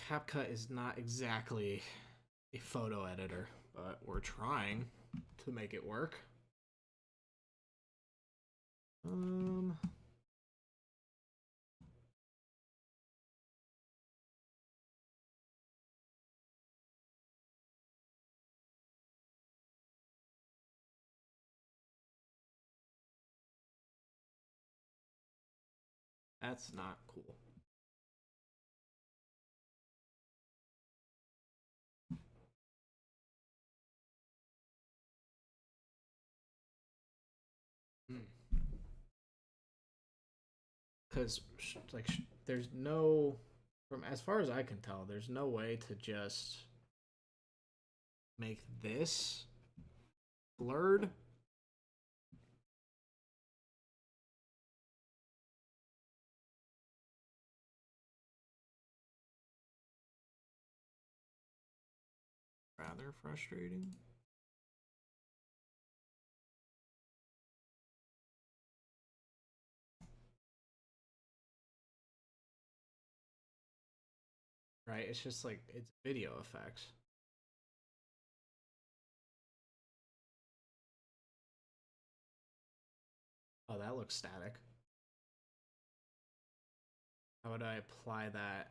CapCut is not exactly a photo editor, but we're trying to make it work. That's not cool. Because like there's no, from as far as I can tell, there's no way to just make this blurred. Rather frustrating. Right? It's just like it's video effects. Oh, that looks static. How would I apply that?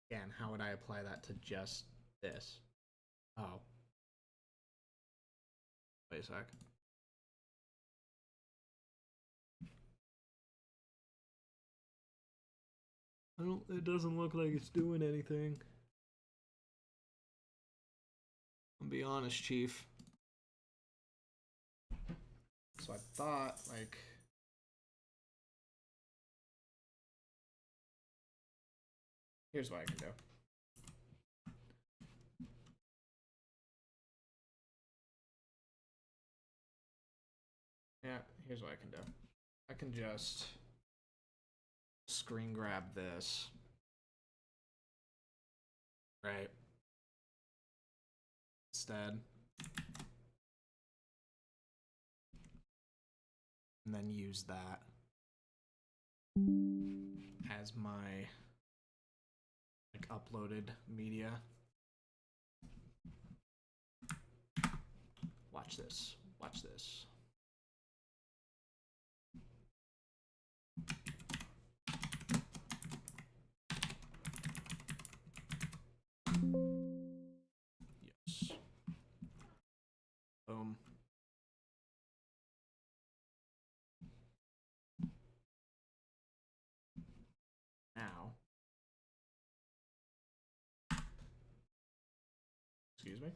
Again, how would I apply that to just this? Oh. Wait a sec. It doesn't look like it's doing anything. I'll be honest, Chief. So I thought, like... Here's what I can do. Yeah, here's what I can do. I can just screen grab this. Right. Instead. And then use that as my like uploaded media. Watch this. Watch this. Yes. Boom. Now Excuse me.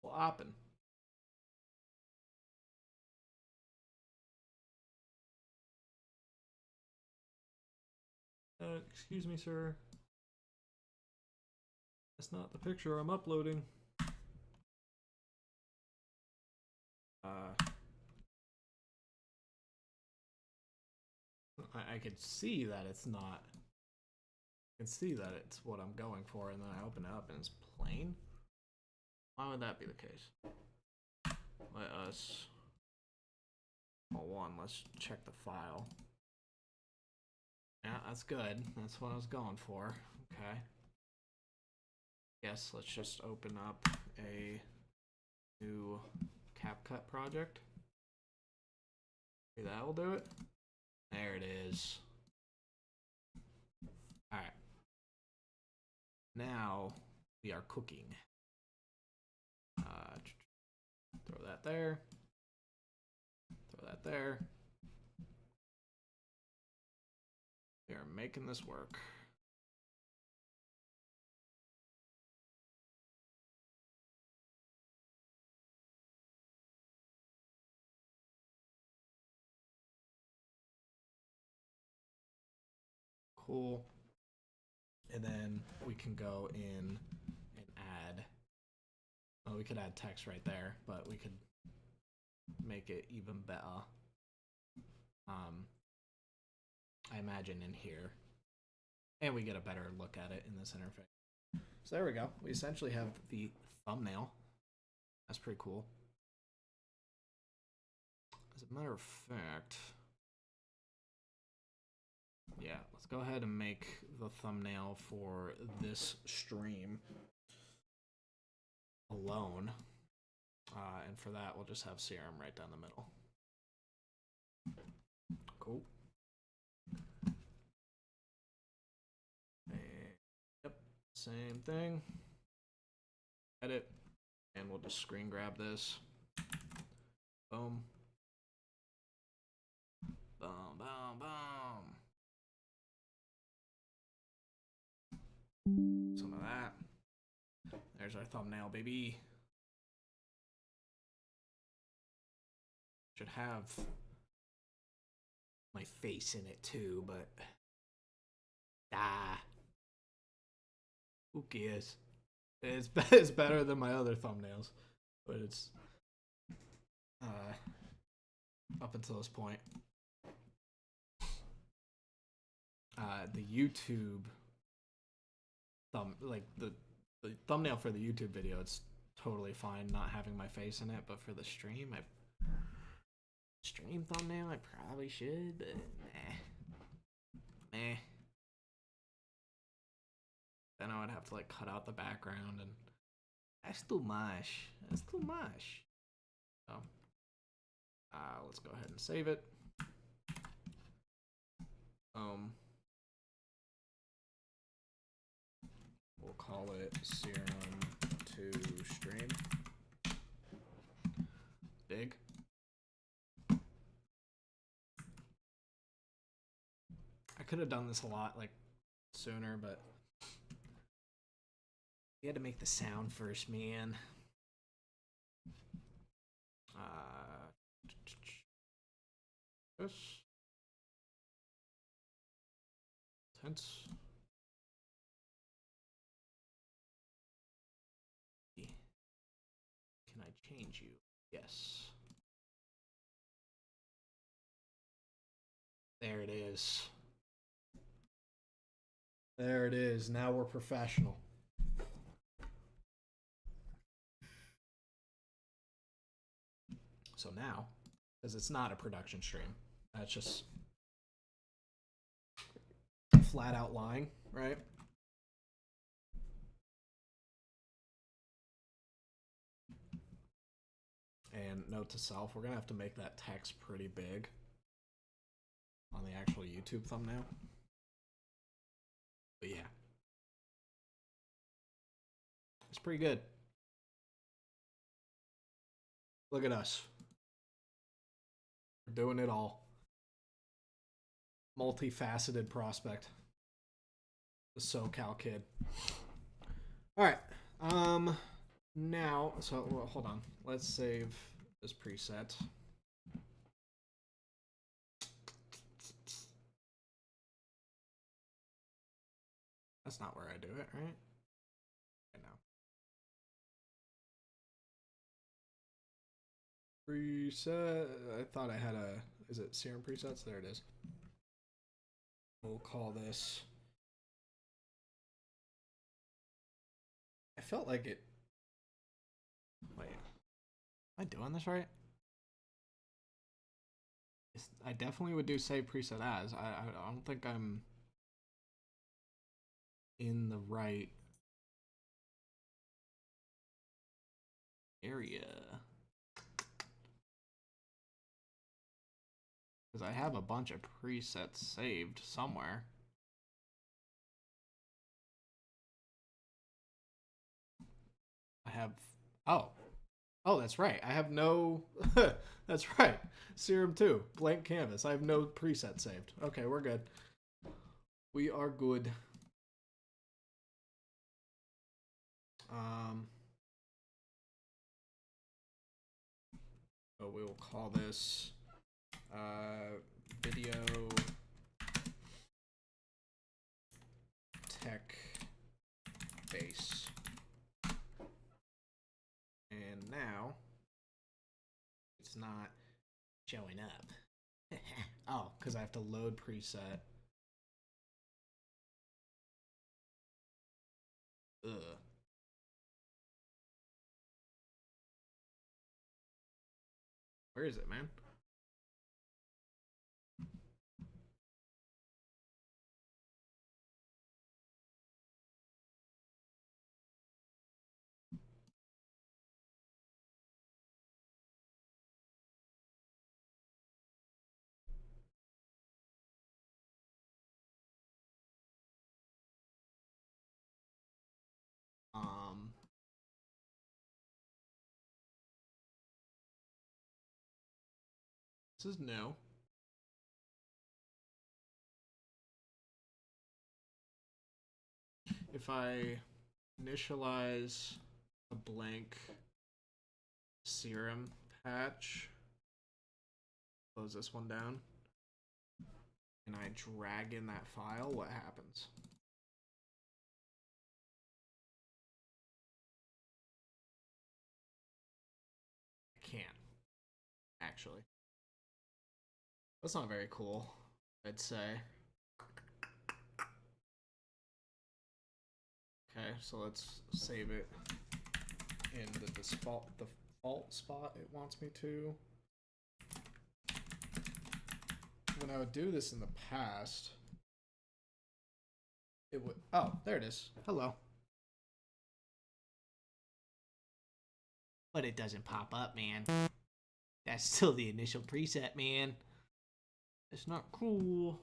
Flopping. Excuse me, sir. That's not the picture I'm uploading. I could see that it's not. I can see that it's what I'm going for, and then I open it up and it's plain. Why would that be the case? Let us. Well, one, let's check the file. Yeah, that's good. That's what I was going for. Okay. Yes, let's just open up a new CapCut project. Maybe that will do it. There it is. All right. Now we are cooking. Throw that there. Throw that there. We are making this work. Cool. And then we can go in and add. Well, we could add text right there, but we could make it even better. I imagine in here. And we get a better look at it in this interface. So there we go. We essentially have the thumbnail. That's pretty cool. As a matter of fact, yeah, let's go ahead and make the thumbnail for this stream alone. And for that, we'll just have Serum right down the middle. Cool. And, yep, same thing. Edit. And we'll just screen grab this. Boom. Boom, boom, boom. Some of that. There's our thumbnail, baby. Should have my face in it too, but who cares? It's better than my other thumbnails, but it's up until this point. The YouTube the thumbnail for the YouTube video, it's totally fine not having my face in it, but for the stream, stream thumbnail I probably should, but meh. Then I would have to like cut out the background, and that's too much. That's too much. So let's go ahead and save it. We'll call it Serum to stream. Big. I could have done this a lot like sooner, but we had to make the sound first, man. This tense. Can I change you? Yes. There it is. There it is. Now we're professional. So now, because it's not a production stream, that's just flat out lying, right? And note to self, we're gonna have to make that text pretty big on the actual YouTube thumbnail. But yeah, it's pretty good. Look at us. We're doing it all. Multifaceted prospect. The SoCal kid. All right. Now, so well, hold on. Let's save this preset. That's not where I do it, right? I know. Preset. I thought I had a. Is it Serum presets? There it is. We'll call this. I felt like it. Wait. Am I doing this right? I definitely would do save preset as. I don't think I'm in the right area. Because I have a bunch of presets saved somewhere. I have. Oh, that's right. I have no. That's right. Serum 2, blank canvas. I have no preset saved. Okay, we're good. We are good. So we will call this video tech base. And now it's not showing up. Oh, because I have to load preset. Ugh. Where is it, man? This is new. If I initialize a blank Serum patch, close this one down, and I drag in that file, what happens? I can't, actually. That's not very cool, I'd say. Okay, so let's save it in the default spot it wants me to. When I would do this in the past, it would. Oh, there it is. Hello. But it doesn't pop up, man. That's still the initial preset, man. It's not cool.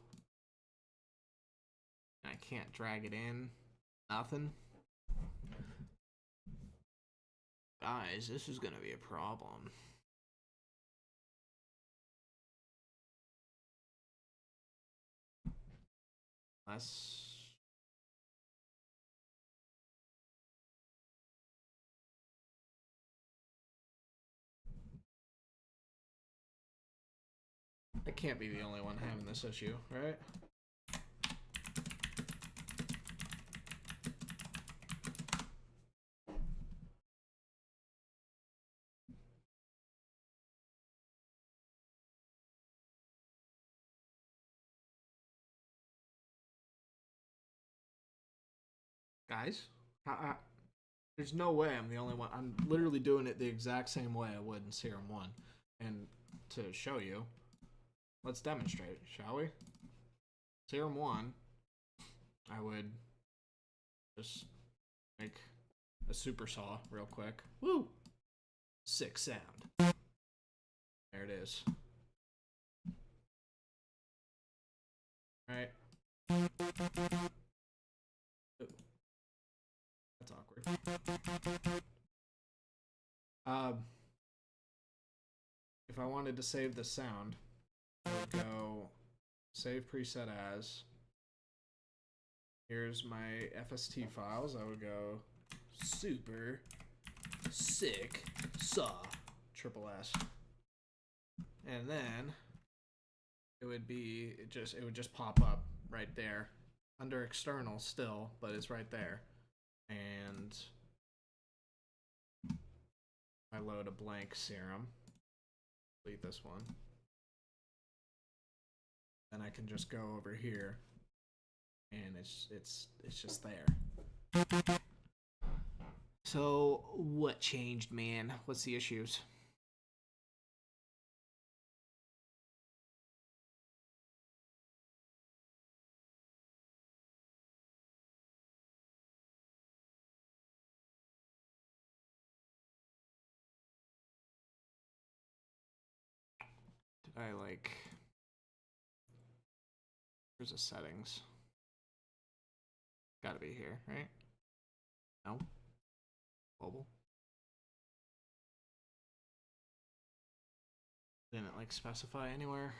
I can't drag it in. Nothing. Guys, this is gonna be a problem. Let's. I can't be the only one having this issue, right? Guys, there's no way I'm the only one. I'm literally doing it the exact same way I would in Serum 1. And to show you, let's demonstrate, shall we? Serum 1, I would just make a super saw real quick. Woo! Sick sound. There it is. Alright. That's awkward. If I wanted to save the sound, go save preset as. Here's my FST files. I would go super sick saw triple S, and then it would just pop up right there under external still, but it's right there. And I load a blank serum, delete this one, then I can just go over here and it's just there. So what changed, man? What's the issues? Did I like... Where's the settings? Gotta be here, right? No? Mobile? Didn't it like specify anywhere?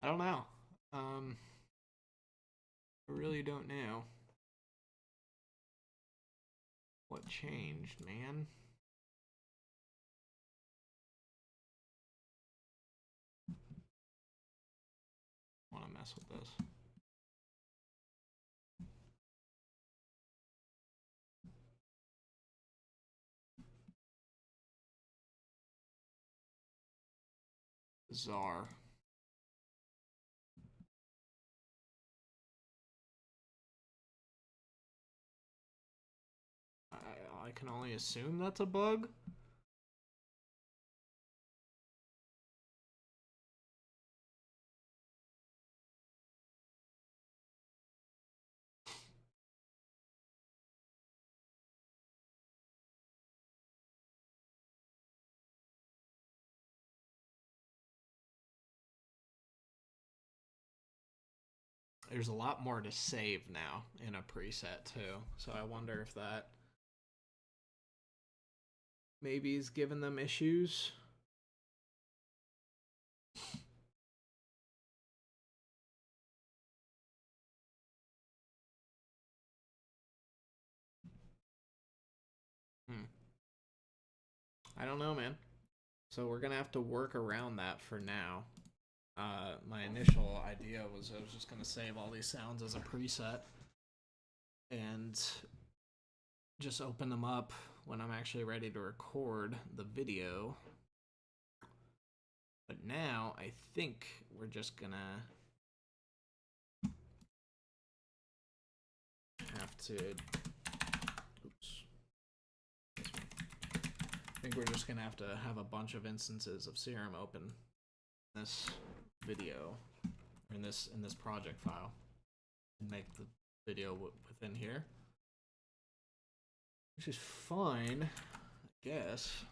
I don't know. I really don't know what changed, man. I want to mess with this. Bizarre. I can only assume that's a bug. There's a lot more to save now in a preset too, so I wonder if that maybe is giving them issues. I don't know, man. So we're gonna have to work around that for now. My initial idea was I was just gonna save all these sounds as a preset and just open them up when I'm actually ready to record the video. But now I think we're just gonna have to, oops. I think we're just gonna have to have a bunch of instances of Serum open in this video, or in this project file, and make the video within here, which is fine, I guess.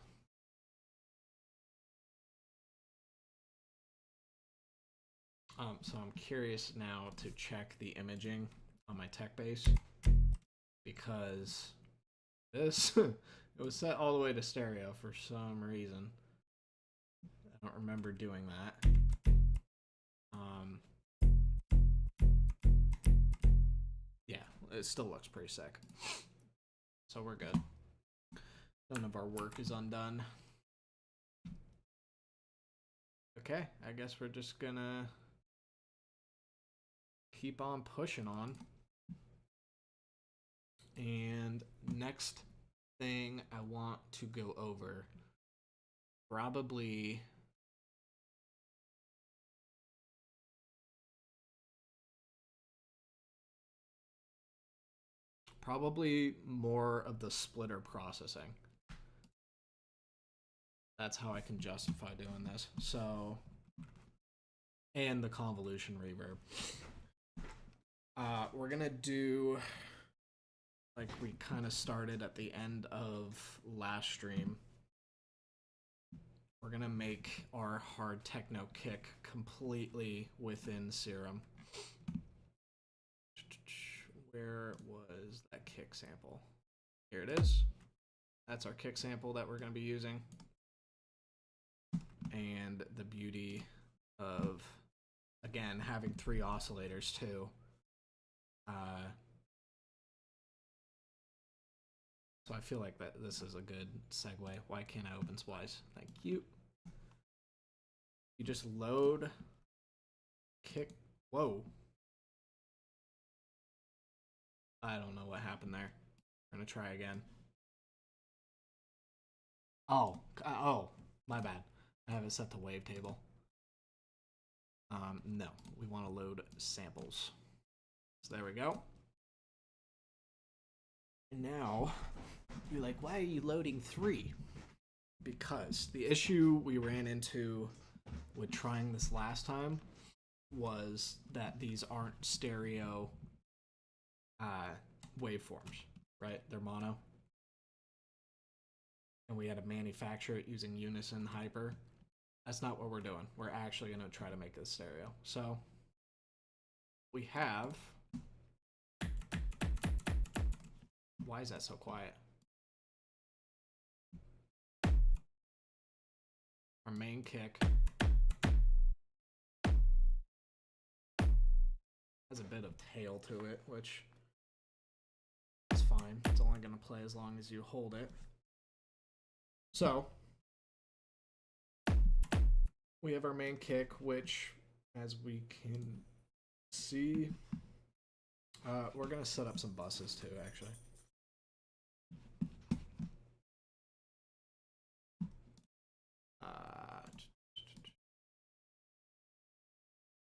So I'm curious now to check the imaging on my tech base, because this it was set all the way to stereo for some reason. I don't remember doing that. Yeah, it still looks pretty sick. So we're good. None of our work is undone. Okay, I guess we're just gonna keep on pushing on. And next thing I want to go over, probably more of the splitter processing. That's how I can justify doing this. So, and the convolution reverb. We're gonna do, like we kind of started at the end of last stream, we're gonna make our hard techno kick completely within Serum. Where was that kick sample? Here it is. That's our kick sample that we're going to be using. And the beauty of, again, having 3 oscillators too. So I feel like that this is a good segue. Why can't I open Splice? Thank you. You just load kick. Whoa. I don't know what happened there. I'm gonna try again. Oh, my bad. I have it set to wavetable. No, we want to load samples. So there we go. And now, you're like, why are you loading 3? Because the issue we ran into with trying this last time was that these aren't stereo waveforms, right? They're mono. And we had to manufacture it using Unison Hyper. That's not what we're doing. We're actually going to try to make this stereo. So we have... Why is that so quiet? Our main kick has a bit of tail to it, which is fine. It's only going to play as long as you hold it. So we have our main kick, which, as we can see, we're going to set up some buses too, actually.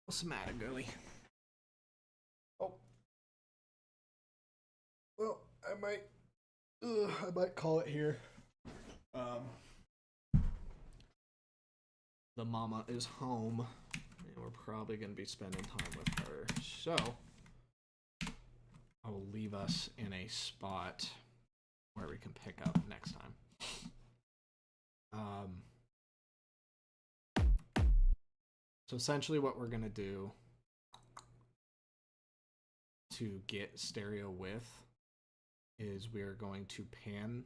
What's the matter, girly? Oh. Well, I might call it here. The mama is home, and we're probably going to be spending time with her. So, I will leave us in a spot where we can pick up next time. So essentially what we're going to do to get stereo width is we're going to pan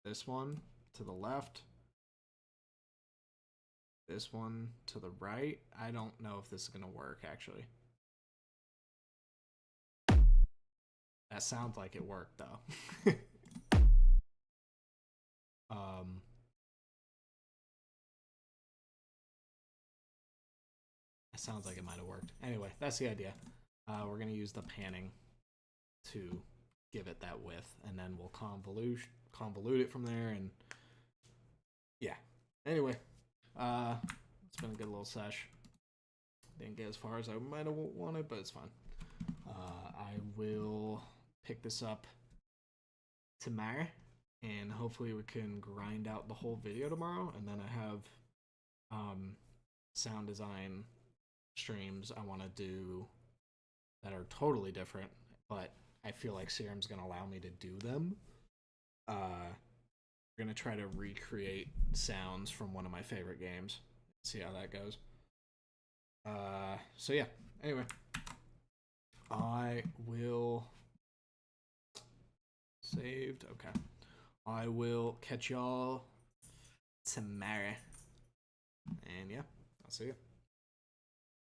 this one to the left, this one to the right. I don't know if this is going to work, actually. That sounds like it worked, though. It sounds like it might have worked. Anyway, that's the idea. We're going to use the panning to give it that width, and then we'll convolute it from there, and yeah. Anyway, it's been a good little sesh. Didn't get as far as I might have wanted, but it's fine. I will pick this up tomorrow, and hopefully we can grind out the whole video tomorrow, and then I have sound design streams I want to do that are totally different, but I feel like Serum's going to allow me to do them. We're going to try to recreate sounds from one of my favorite games. See how that goes. So yeah, anyway. I will... Saved. Okay. I will catch y'all tomorrow. And yeah, I'll see you.